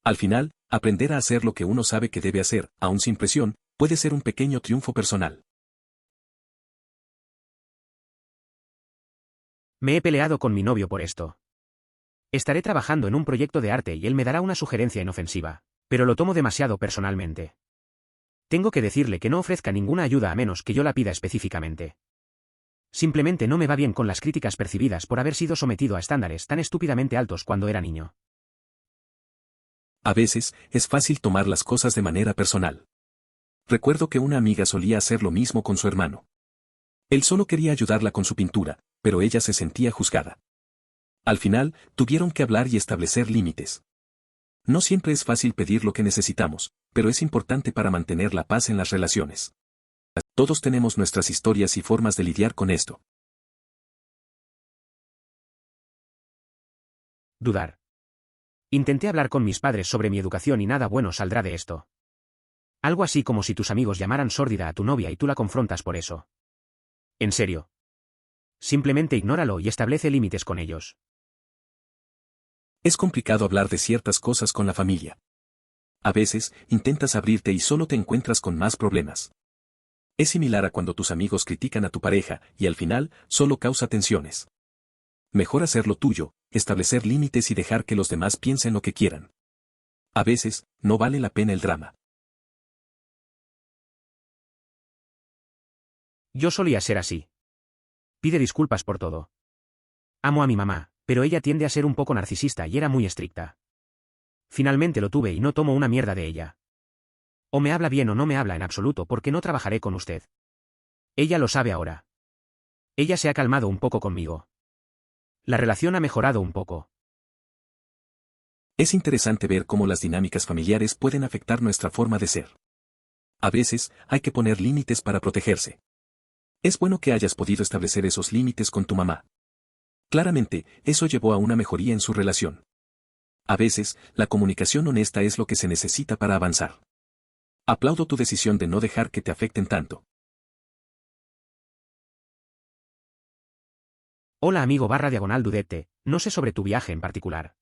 Al final, aprender a hacer lo que uno sabe que debe hacer, aún sin presión, puede ser un pequeño triunfo personal. Me he peleado con mi novio por esto. Estaré trabajando en un proyecto de arte y él me dará una sugerencia inofensiva, pero lo tomo demasiado personalmente. Tengo que decirle que no ofrezca ninguna ayuda a menos que yo la pida específicamente. Simplemente no me va bien con las críticas percibidas por haber sido sometido a estándares tan estúpidamente altos cuando era niño. A veces, es fácil tomar las cosas de manera personal. Recuerdo que una amiga solía hacer lo mismo con su hermano. Él solo quería ayudarla con su pintura, pero ella se sentía juzgada. Al final, tuvieron que hablar y establecer límites. No siempre es fácil pedir lo que necesitamos, pero es importante para mantener la paz en las relaciones. Todos tenemos nuestras historias y formas de lidiar con esto. Dudar. Intenté hablar con mis padres sobre mi educación y nada bueno saldrá de esto. Algo así como si tus amigos llamaran sórdida a tu novia y tú la confrontas por eso. En serio. Simplemente ignóralo y establece límites con ellos. Es complicado hablar de ciertas cosas con la familia. A veces, intentas abrirte y solo te encuentras con más problemas. Es similar a cuando tus amigos critican a tu pareja y al final, solo causa tensiones. Mejor hacer lo tuyo, establecer límites y dejar que los demás piensen lo que quieran. A veces, no vale la pena el drama. Yo solía ser así. Pide disculpas por todo. Amo a mi mamá, pero ella tiende a ser un poco narcisista y era muy estricta. Finalmente lo tuve y no tomo una mierda de ella. O me habla bien o no me habla en absoluto porque no trabajaré con usted. Ella lo sabe ahora. Ella se ha calmado un poco conmigo. La relación ha mejorado un poco. Es interesante ver cómo las dinámicas familiares pueden afectar nuestra forma de ser. A veces, hay que poner límites para protegerse. Es bueno que hayas podido establecer esos límites con tu mamá. Claramente, eso llevó a una mejoría en su relación. A veces, la comunicación honesta es lo que se necesita para avanzar. Aplaudo tu decisión de no dejar que te afecten tanto. Hola amigo /diagonal Dudete, no sé sobre tu viaje en particular.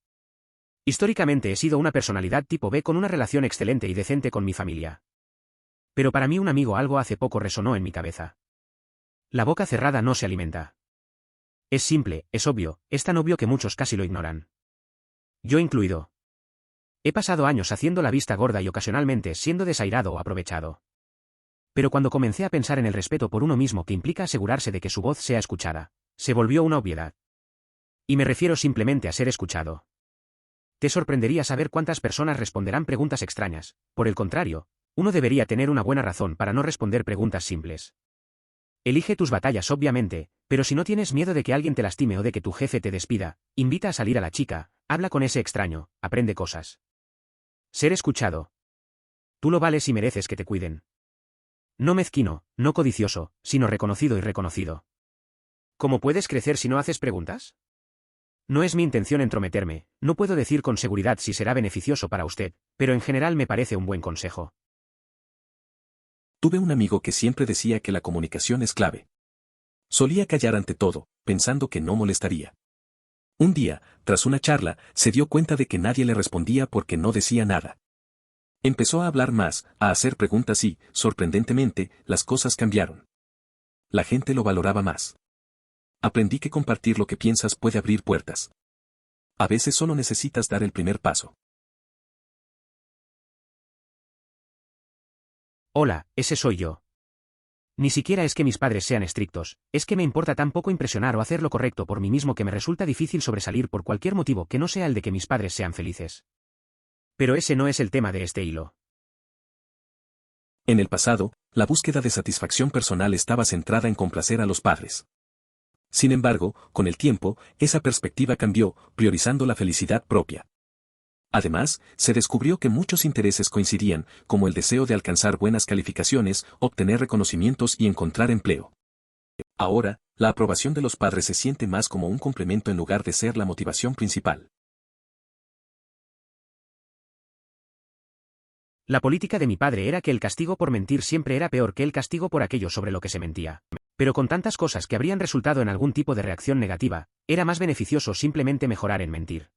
Históricamente he sido una personalidad tipo B con una relación excelente y decente con mi familia. Pero para mí un amigo algo hace poco resonó en mi cabeza. La boca cerrada no se alimenta. Es simple, es obvio, es tan obvio que muchos casi lo ignoran. Yo incluido. He pasado años haciendo la vista gorda y ocasionalmente siendo desairado o aprovechado. Pero cuando comencé a pensar en el respeto por uno mismo que implica asegurarse de que su voz sea escuchada, se volvió una obviedad. Y me refiero simplemente a ser escuchado. Te sorprendería saber cuántas personas responderán preguntas extrañas. Por el contrario, uno debería tener una buena razón para no responder preguntas simples. Elige tus batallas obviamente, pero si no tienes miedo de que alguien te lastime o de que tu jefe te despida, invita a salir a la chica, habla con ese extraño, aprende cosas. Ser escuchado. Tú lo vales y mereces que te cuiden. No mezquino, no codicioso, sino reconocido y reconocido. ¿Cómo puedes crecer si no haces preguntas? No es mi intención entrometerme, no puedo decir con seguridad si será beneficioso para usted, pero en general me parece un buen consejo. Tuve un amigo que siempre decía que la comunicación es clave. Solía callar ante todo, pensando que no molestaría. Un día, tras una charla, se dio cuenta de que nadie le respondía porque no decía nada. Empezó a hablar más, a hacer preguntas y, sorprendentemente, las cosas cambiaron. La gente lo valoraba más. Aprendí que compartir lo que piensas puede abrir puertas. A veces solo necesitas dar el primer paso. Hola, ese soy yo. Ni siquiera es que mis padres sean estrictos, es que me importa tan poco impresionar o hacer lo correcto por mí mismo que me resulta difícil sobresalir por cualquier motivo que no sea el de que mis padres sean felices. Pero ese no es el tema de este hilo. En el pasado, la búsqueda de satisfacción personal estaba centrada en complacer a los padres. Sin embargo, con el tiempo, esa perspectiva cambió, priorizando la felicidad propia. Además, se descubrió que muchos intereses coincidían, como el deseo de alcanzar buenas calificaciones, obtener reconocimientos y encontrar empleo. Ahora, la aprobación de los padres se siente más como un complemento en lugar de ser la motivación principal. La política de mi padre era que el castigo por mentir siempre era peor que el castigo por aquello sobre lo que se mentía. Pero con tantas cosas que habrían resultado en algún tipo de reacción negativa, era más beneficioso simplemente mejorar en mentir.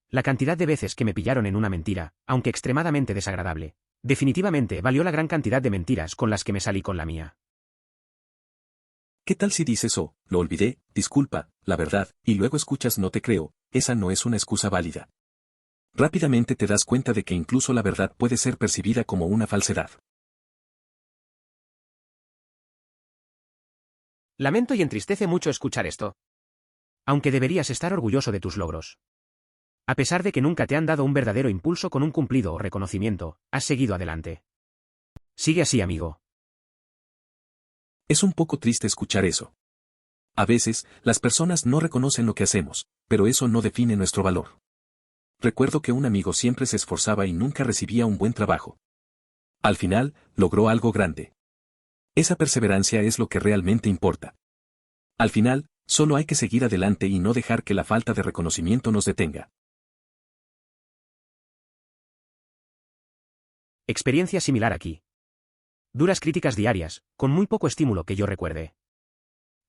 La cantidad de veces que me pillaron en una mentira, aunque extremadamente desagradable, definitivamente valió la gran cantidad de mentiras con las que me salí con la mía. ¿Qué tal si dices oh, lo olvidé, disculpa, la verdad, y luego escuchas no te creo? Esa no es una excusa válida. Rápidamente te das cuenta de que incluso la verdad puede ser percibida como una falsedad. Lamento y entristece mucho escuchar esto. Aunque deberías estar orgulloso de tus logros. A pesar de que nunca te han dado un verdadero impulso con un cumplido o reconocimiento, has seguido adelante. Sigue así, amigo. Es un poco triste escuchar eso. A veces, las personas no reconocen lo que hacemos, pero eso no define nuestro valor. Recuerdo que un amigo siempre se esforzaba y nunca recibía un buen trabajo. Al final, logró algo grande. Esa perseverancia es lo que realmente importa. Al final, solo hay que seguir adelante y no dejar que la falta de reconocimiento nos detenga. Experiencia similar aquí. Duras críticas diarias, con muy poco estímulo que yo recuerde.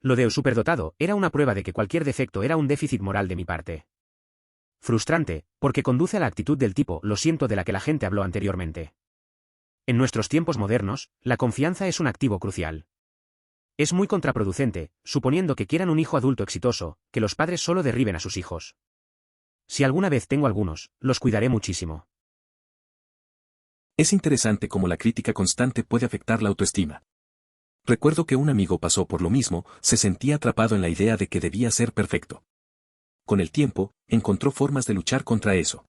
Lo de superdotado era una prueba de que cualquier defecto era un déficit moral de mi parte. Frustrante, porque conduce a la actitud del tipo lo siento de la que la gente habló anteriormente. En nuestros tiempos modernos, la confianza es un activo crucial. Es muy contraproducente, suponiendo que quieran un hijo adulto exitoso, que los padres solo derriben a sus hijos. Si alguna vez tengo algunos, los cuidaré muchísimo. Es interesante cómo la crítica constante puede afectar la autoestima. Recuerdo que un amigo pasó por lo mismo, se sentía atrapado en la idea de que debía ser perfecto. Con el tiempo, encontró formas de luchar contra eso.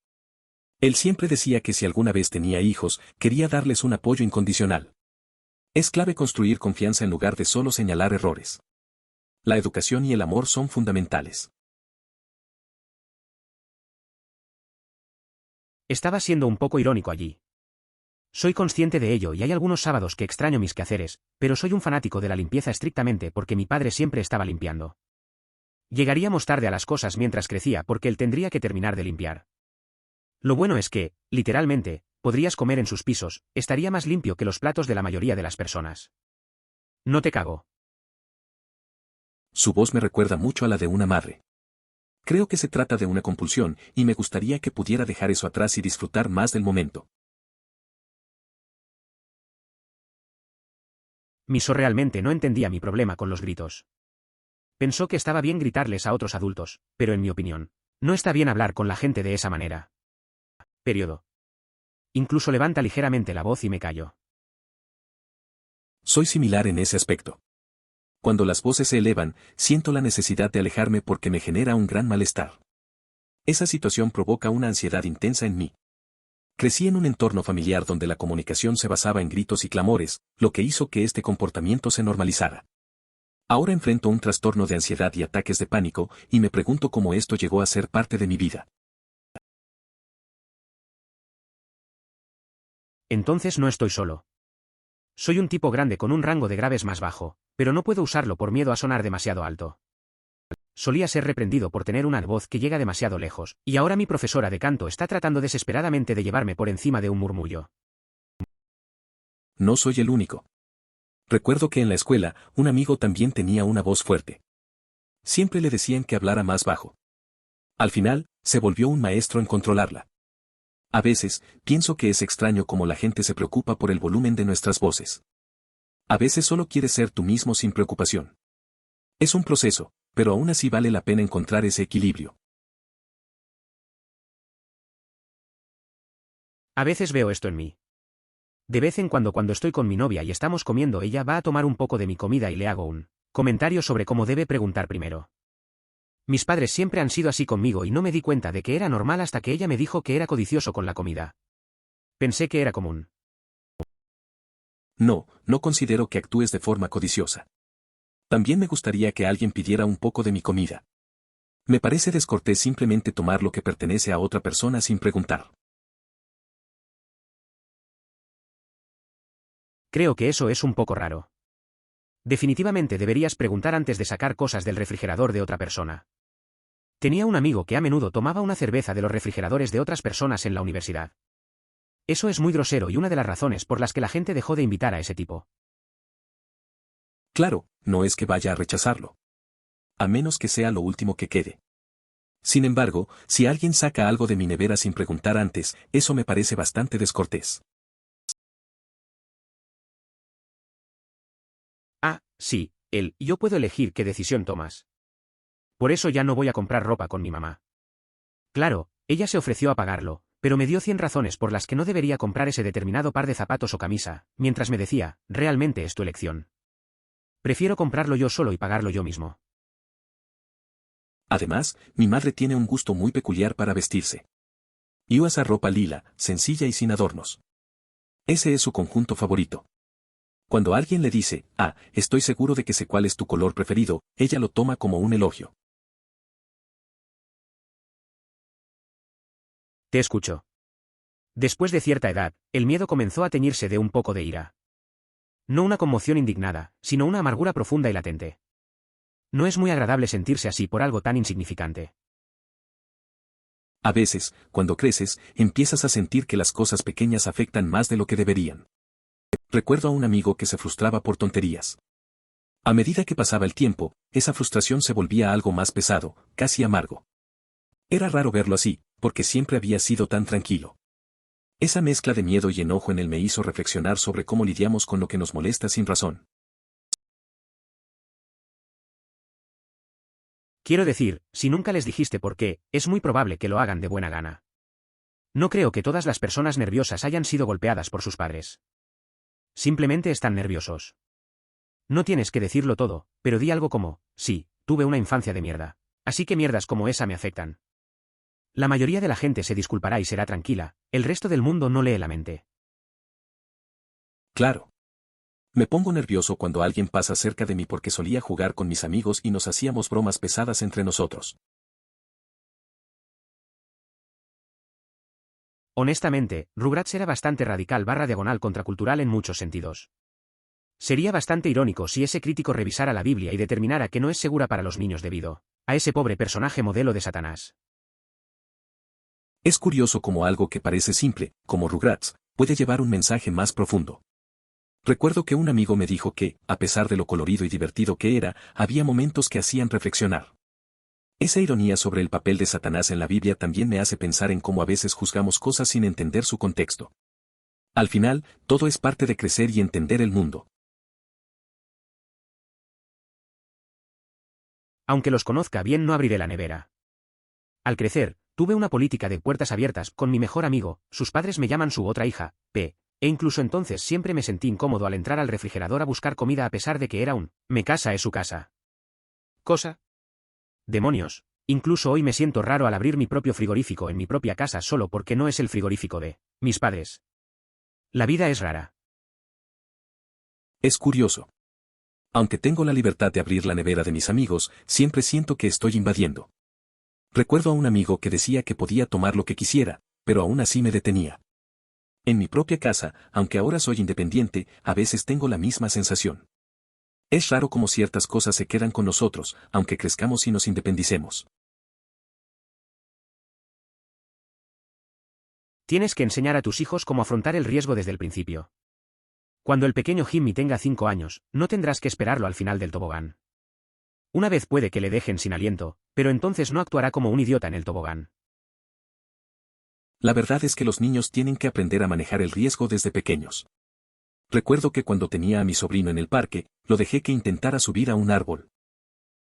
Él siempre decía que si alguna vez tenía hijos, quería darles un apoyo incondicional. Es clave construir confianza en lugar de solo señalar errores. La educación y el amor son fundamentales. Estaba siendo un poco irónico allí. Soy consciente de ello y hay algunos sábados que extraño mis quehaceres, pero soy un fanático de la limpieza estrictamente porque mi padre siempre estaba limpiando. Llegaríamos tarde a las cosas mientras crecía porque él tendría que terminar de limpiar. Lo bueno es que, literalmente, podrías comer en sus pisos, estaría más limpio que los platos de la mayoría de las personas. No te cago. Su voz me recuerda mucho a la de una madre. Creo que se trata de una compulsión, y me gustaría que pudiera dejar eso atrás y disfrutar más del momento. Miso realmente no entendía mi problema con los gritos. Pensó que estaba bien gritarles a otros adultos, pero en mi opinión, no está bien hablar con la gente de esa manera. Periodo. Incluso levanta ligeramente la voz y me callo. Soy similar en ese aspecto. Cuando las voces se elevan, siento la necesidad de alejarme porque me genera un gran malestar. Esa situación provoca una ansiedad intensa en mí. Crecí en un entorno familiar donde la comunicación se basaba en gritos y clamores, lo que hizo que este comportamiento se normalizara. Ahora enfrento un trastorno de ansiedad y ataques de pánico, y me pregunto cómo esto llegó a ser parte de mi vida. Entonces no estoy solo. Soy un tipo grande con un rango de graves más bajo, pero no puedo usarlo por miedo a sonar demasiado alto. Solía ser reprendido por tener una voz que llega demasiado lejos, y ahora mi profesora de canto está tratando desesperadamente de llevarme por encima de un murmullo. No soy el único. Recuerdo que en la escuela, un amigo también tenía una voz fuerte. Siempre le decían que hablara más bajo. Al final, se volvió un maestro en controlarla. A veces, pienso que es extraño cómo la gente se preocupa por el volumen de nuestras voces. A veces solo quieres ser tú mismo sin preocupación. Es un proceso, pero aún así vale la pena encontrar ese equilibrio. A veces veo esto en mí. De vez en cuando estoy con mi novia y estamos comiendo, ella va a tomar un poco de mi comida y le hago un comentario sobre cómo debe preguntar primero. Mis padres siempre han sido así conmigo y no me di cuenta de que era normal hasta que ella me dijo que era codicioso con la comida. Pensé que era común. No, no considero que actúes de forma codiciosa. También me gustaría que alguien pidiera un poco de mi comida. Me parece descortés simplemente tomar lo que pertenece a otra persona sin preguntar. Creo que eso es un poco raro. Definitivamente deberías preguntar antes de sacar cosas del refrigerador de otra persona. Tenía un amigo que a menudo tomaba una cerveza de los refrigeradores de otras personas en la universidad. Eso es muy grosero y una de las razones por las que la gente dejó de invitar a ese tipo. Claro, no es que vaya a rechazarlo. A menos que sea lo último que quede. Sin embargo, si alguien saca algo de mi nevera sin preguntar antes, eso me parece bastante descortés. Ah, sí, yo puedo elegir qué decisión tomas. Por eso ya no voy a comprar ropa con mi mamá. Claro, ella se ofreció a pagarlo, pero me dio 100 razones por las que no debería comprar ese determinado par de zapatos o camisa, mientras me decía, realmente es tu elección. Prefiero comprarlo yo solo y pagarlo yo mismo. Además, mi madre tiene un gusto muy peculiar para vestirse. Y usa ropa lila, sencilla y sin adornos. Ese es su conjunto favorito. Cuando alguien le dice, estoy seguro de que sé cuál es tu color preferido, ella lo toma como un elogio. Te escucho. Después de cierta edad, el miedo comenzó a teñirse de un poco de ira. No una conmoción indignada, sino una amargura profunda y latente. No es muy agradable sentirse así por algo tan insignificante. A veces, cuando creces, empiezas a sentir que las cosas pequeñas afectan más de lo que deberían. Recuerdo a un amigo que se frustraba por tonterías. A medida que pasaba el tiempo, esa frustración se volvía algo más pesado, casi amargo. Era raro verlo así, porque siempre había sido tan tranquilo. Esa mezcla de miedo y enojo en él me hizo reflexionar sobre cómo lidiamos con lo que nos molesta sin razón. Quiero decir, si nunca les dijiste por qué, es muy probable que lo hagan de buena gana. No creo que todas las personas nerviosas hayan sido golpeadas por sus padres. Simplemente están nerviosos. No tienes que decirlo todo, pero di algo como, sí, tuve una infancia de mierda. Así que mierdas como esa me afectan. La mayoría de la gente se disculpará y será tranquila, el resto del mundo no lee la mente. Claro. Me pongo nervioso cuando alguien pasa cerca de mí porque solía jugar con mis amigos y nos hacíamos bromas pesadas entre nosotros. Honestamente, Rugrats era bastante radical / diagonal contracultural en muchos sentidos. Sería bastante irónico si ese crítico revisara la Biblia y determinara que no es segura para los niños debido a ese pobre personaje modelo de Satanás. Es curioso cómo algo que parece simple, como Rugrats, puede llevar un mensaje más profundo. Recuerdo que un amigo me dijo que, a pesar de lo colorido y divertido que era, había momentos que hacían reflexionar. Esa ironía sobre el papel de Satanás en la Biblia también me hace pensar en cómo a veces juzgamos cosas sin entender su contexto. Al final, todo es parte de crecer y entender el mundo. Aunque los conozca bien, no abriré la nevera. Al crecer, tuve una política de puertas abiertas con mi mejor amigo, sus padres me llaman su otra hija, P. E incluso entonces siempre me sentí incómodo al entrar al refrigerador a buscar comida a pesar de que era mi casa es su casa. ¿Cosa? Demonios, incluso hoy me siento raro al abrir mi propio frigorífico en mi propia casa solo porque no es el frigorífico de mis padres. La vida es rara. Es curioso. Aunque tengo la libertad de abrir la nevera de mis amigos, siempre siento que estoy invadiendo. Recuerdo a un amigo que decía que podía tomar lo que quisiera, pero aún así me detenía. En mi propia casa, aunque ahora soy independiente, a veces tengo la misma sensación. Es raro cómo ciertas cosas se quedan con nosotros, aunque crezcamos y nos independicemos. Tienes que enseñar a tus hijos cómo afrontar el riesgo desde el principio. Cuando el pequeño Jimmy tenga 5 años, no tendrás que esperarlo al final del tobogán. Una vez puede que le dejen sin aliento, pero entonces no actuará como un idiota en el tobogán. La verdad es que los niños tienen que aprender a manejar el riesgo desde pequeños. Recuerdo que cuando tenía a mi sobrino en el parque, lo dejé que intentara subir a un árbol.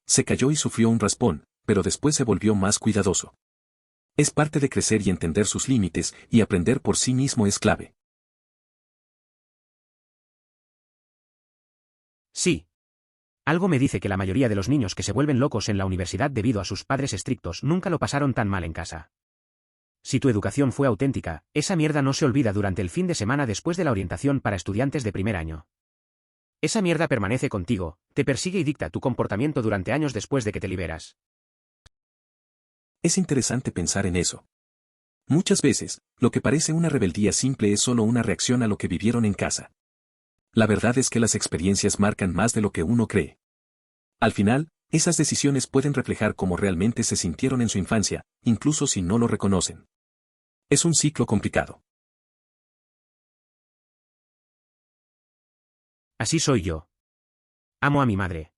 Se cayó y sufrió un raspón, pero después se volvió más cuidadoso. Es parte de crecer y entender sus límites, y aprender por sí mismo es clave. Sí. Algo me dice que la mayoría de los niños que se vuelven locos en la universidad debido a sus padres estrictos nunca lo pasaron tan mal en casa. Si tu educación fue auténtica, esa mierda no se olvida durante el fin de semana después de la orientación para estudiantes de primer año. Esa mierda permanece contigo, te persigue y dicta tu comportamiento durante años después de que te liberas. Es interesante pensar en eso. Muchas veces, lo que parece una rebeldía simple es solo una reacción a lo que vivieron en casa. La verdad es que las experiencias marcan más de lo que uno cree. Al final, esas decisiones pueden reflejar cómo realmente se sintieron en su infancia, incluso si no lo reconocen. Es un ciclo complicado. Así soy yo. Amo a mi madre.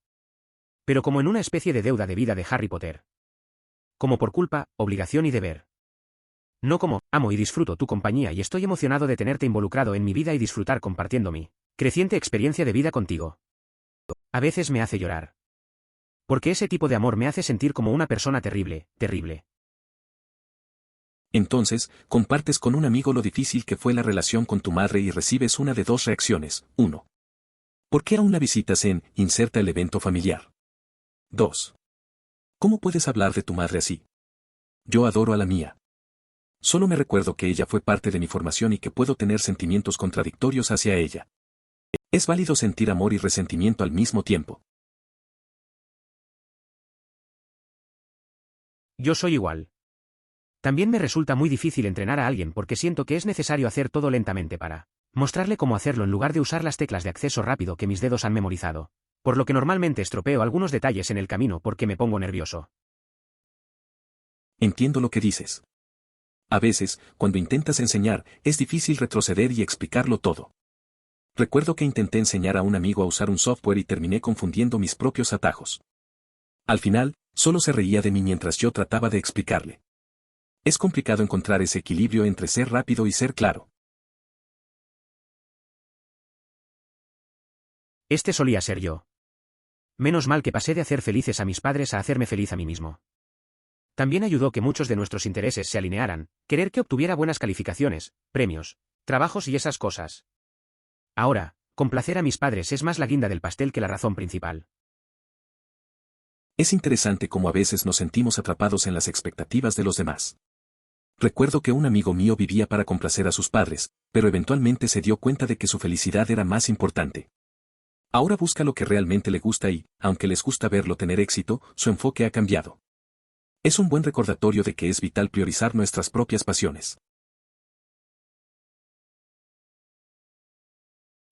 Pero como en una especie de deuda de vida de Harry Potter. Como por culpa, obligación y deber. No como, amo y disfruto tu compañía y estoy emocionado de tenerte involucrado en mi vida y disfrutar compartiendo mi creciente experiencia de vida contigo. A veces me hace llorar. Porque ese tipo de amor me hace sentir como una persona terrible, terrible. Entonces, compartes con un amigo lo difícil que fue la relación con tu madre y recibes una de dos reacciones. 1. ¿Por qué aún la visitas en inserta el evento familiar? 2. ¿Cómo puedes hablar de tu madre así? Yo adoro a la mía. Solo me recuerdo que ella fue parte de mi formación y que puedo tener sentimientos contradictorios hacia ella. Es válido sentir amor y resentimiento al mismo tiempo. Yo soy igual. También me resulta muy difícil entrenar a alguien porque siento que es necesario hacer todo lentamente para mostrarle cómo hacerlo en lugar de usar las teclas de acceso rápido que mis dedos han memorizado, por lo que normalmente estropeo algunos detalles en el camino porque me pongo nervioso. Entiendo lo que dices. A veces, cuando intentas enseñar, es difícil retroceder y explicarlo todo. Recuerdo que intenté enseñar a un amigo a usar un software y terminé confundiendo mis propios atajos. Al final, solo se reía de mí mientras yo trataba de explicarle. Es complicado encontrar ese equilibrio entre ser rápido y ser claro. Este solía ser yo. Menos mal que pasé de hacer felices a mis padres a hacerme feliz a mí mismo. También ayudó que muchos de nuestros intereses se alinearan, querer que obtuviera buenas calificaciones, premios, trabajos y esas cosas. Ahora, complacer a mis padres es más la guinda del pastel que la razón principal. Es interesante cómo a veces nos sentimos atrapados en las expectativas de los demás. Recuerdo que un amigo mío vivía para complacer a sus padres, pero eventualmente se dio cuenta de que su felicidad era más importante. Ahora busca lo que realmente le gusta y, aunque les gusta verlo tener éxito, su enfoque ha cambiado. Es un buen recordatorio de que es vital priorizar nuestras propias pasiones.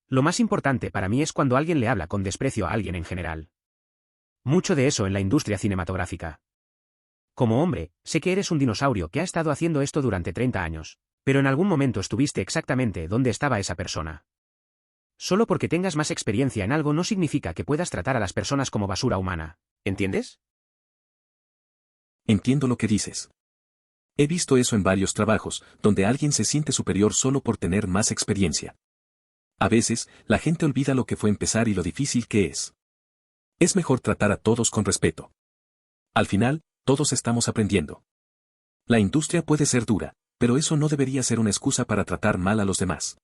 Lo más importante para mí es cuando alguien le habla con desprecio a alguien en general. Mucho de eso en la industria cinematográfica. Como hombre, sé que eres un dinosaurio que ha estado haciendo esto durante 30 años, pero en algún momento estuviste exactamente donde estaba esa persona. Solo porque tengas más experiencia en algo no significa que puedas tratar a las personas como basura humana, ¿entiendes? Entiendo lo que dices. He visto eso en varios trabajos, donde alguien se siente superior solo por tener más experiencia. A veces, la gente olvida lo que fue empezar y lo difícil que es. Es mejor tratar a todos con respeto. Al final, todos estamos aprendiendo. La industria puede ser dura, pero eso no debería ser una excusa para tratar mal a los demás.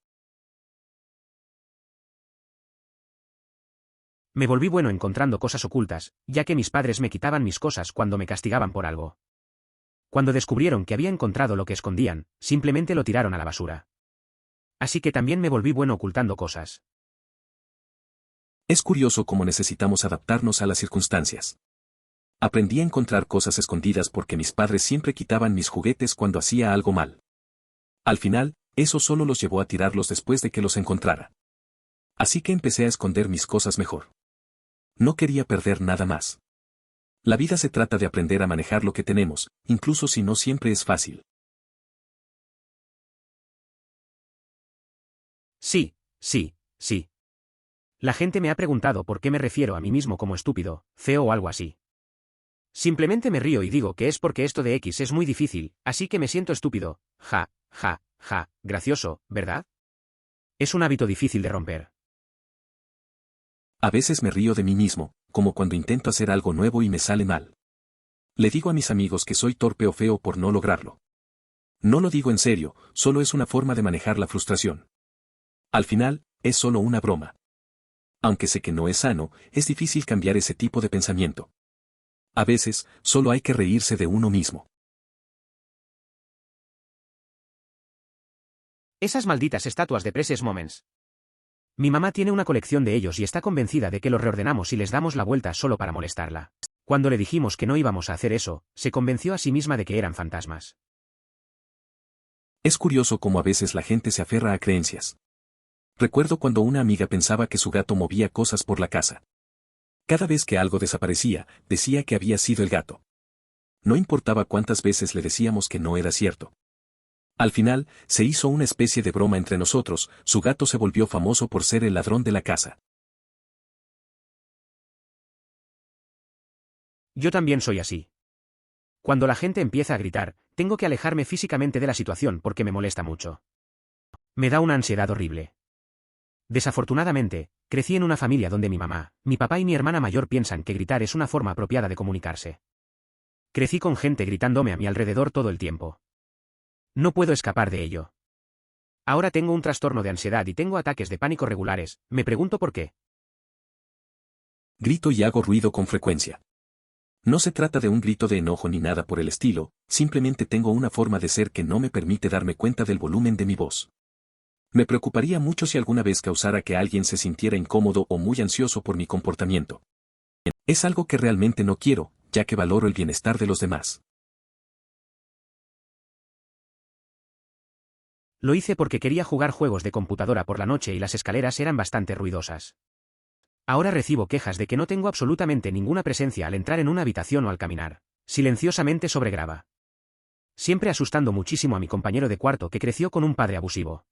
Me volví bueno encontrando cosas ocultas, ya que mis padres me quitaban mis cosas cuando me castigaban por algo. Cuando descubrieron que había encontrado lo que escondían, simplemente lo tiraron a la basura. Así que también me volví bueno ocultando cosas. Es curioso cómo necesitamos adaptarnos a las circunstancias. Aprendí a encontrar cosas escondidas porque mis padres siempre quitaban mis juguetes cuando hacía algo mal. Al final, eso solo los llevó a tirarlos después de que los encontrara. Así que empecé a esconder mis cosas mejor. No quería perder nada más. La vida se trata de aprender a manejar lo que tenemos, incluso si no siempre es fácil. Sí, sí, sí. La gente me ha preguntado por qué me refiero a mí mismo como estúpido, feo o algo así. Simplemente me río y digo que es porque esto de X es muy difícil, así que me siento estúpido. Ja, ja, ja, gracioso, ¿verdad? Es un hábito difícil de romper. A veces me río de mí mismo, como cuando intento hacer algo nuevo y me sale mal. Le digo a mis amigos que soy torpe o feo por no lograrlo. No lo digo en serio, solo es una forma de manejar la frustración. Al final, es solo una broma. Aunque sé que no es sano, es difícil cambiar ese tipo de pensamiento. A veces, solo hay que reírse de uno mismo. Esas malditas estatuas de Precious Moments. Mi mamá tiene una colección de ellos y está convencida de que los reordenamos y les damos la vuelta solo para molestarla. Cuando le dijimos que no íbamos a hacer eso, se convenció a sí misma de que eran fantasmas. Es curioso cómo a veces la gente se aferra a creencias. Recuerdo cuando una amiga pensaba que su gato movía cosas por la casa. Cada vez que algo desaparecía, decía que había sido el gato. No importaba cuántas veces le decíamos que no era cierto. Al final, se hizo una especie de broma entre nosotros, su gato se volvió famoso por ser el ladrón de la casa. Yo también soy así. Cuando la gente empieza a gritar, tengo que alejarme físicamente de la situación porque me molesta mucho. Me da una ansiedad horrible. Desafortunadamente, crecí en una familia donde mi mamá, mi papá y mi hermana mayor piensan que gritar es una forma apropiada de comunicarse. Crecí con gente gritándome a mi alrededor todo el tiempo. No puedo escapar de ello. Ahora tengo un trastorno de ansiedad y tengo ataques de pánico regulares, me pregunto por qué. Grito y hago ruido con frecuencia. No se trata de un grito de enojo ni nada por el estilo, simplemente tengo una forma de ser que no me permite darme cuenta del volumen de mi voz. Me preocuparía mucho si alguna vez causara que alguien se sintiera incómodo o muy ansioso por mi comportamiento. Es algo que realmente no quiero, ya que valoro el bienestar de los demás. Lo hice porque quería jugar juegos de computadora por la noche y las escaleras eran bastante ruidosas. Ahora recibo quejas de que no tengo absolutamente ninguna presencia al entrar en una habitación o al caminar, silenciosamente sobre grava. Siempre asustando muchísimo a mi compañero de cuarto que creció con un padre abusivo.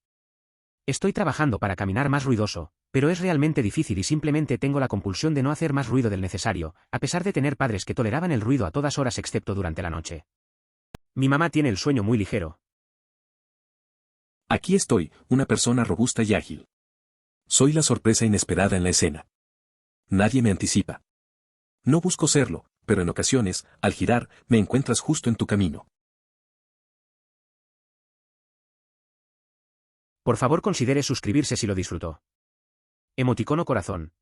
Estoy trabajando para caminar más ruidoso, pero es realmente difícil y simplemente tengo la compulsión de no hacer más ruido del necesario, a pesar de tener padres que toleraban el ruido a todas horas excepto durante la noche. Mi mamá tiene el sueño muy ligero. Aquí estoy, una persona robusta y ágil. Soy la sorpresa inesperada en la escena. Nadie me anticipa. No busco serlo, pero en ocasiones, al girar, me encuentras justo en tu camino. Por favor considere suscribirse si lo disfrutó. Emoticono corazón.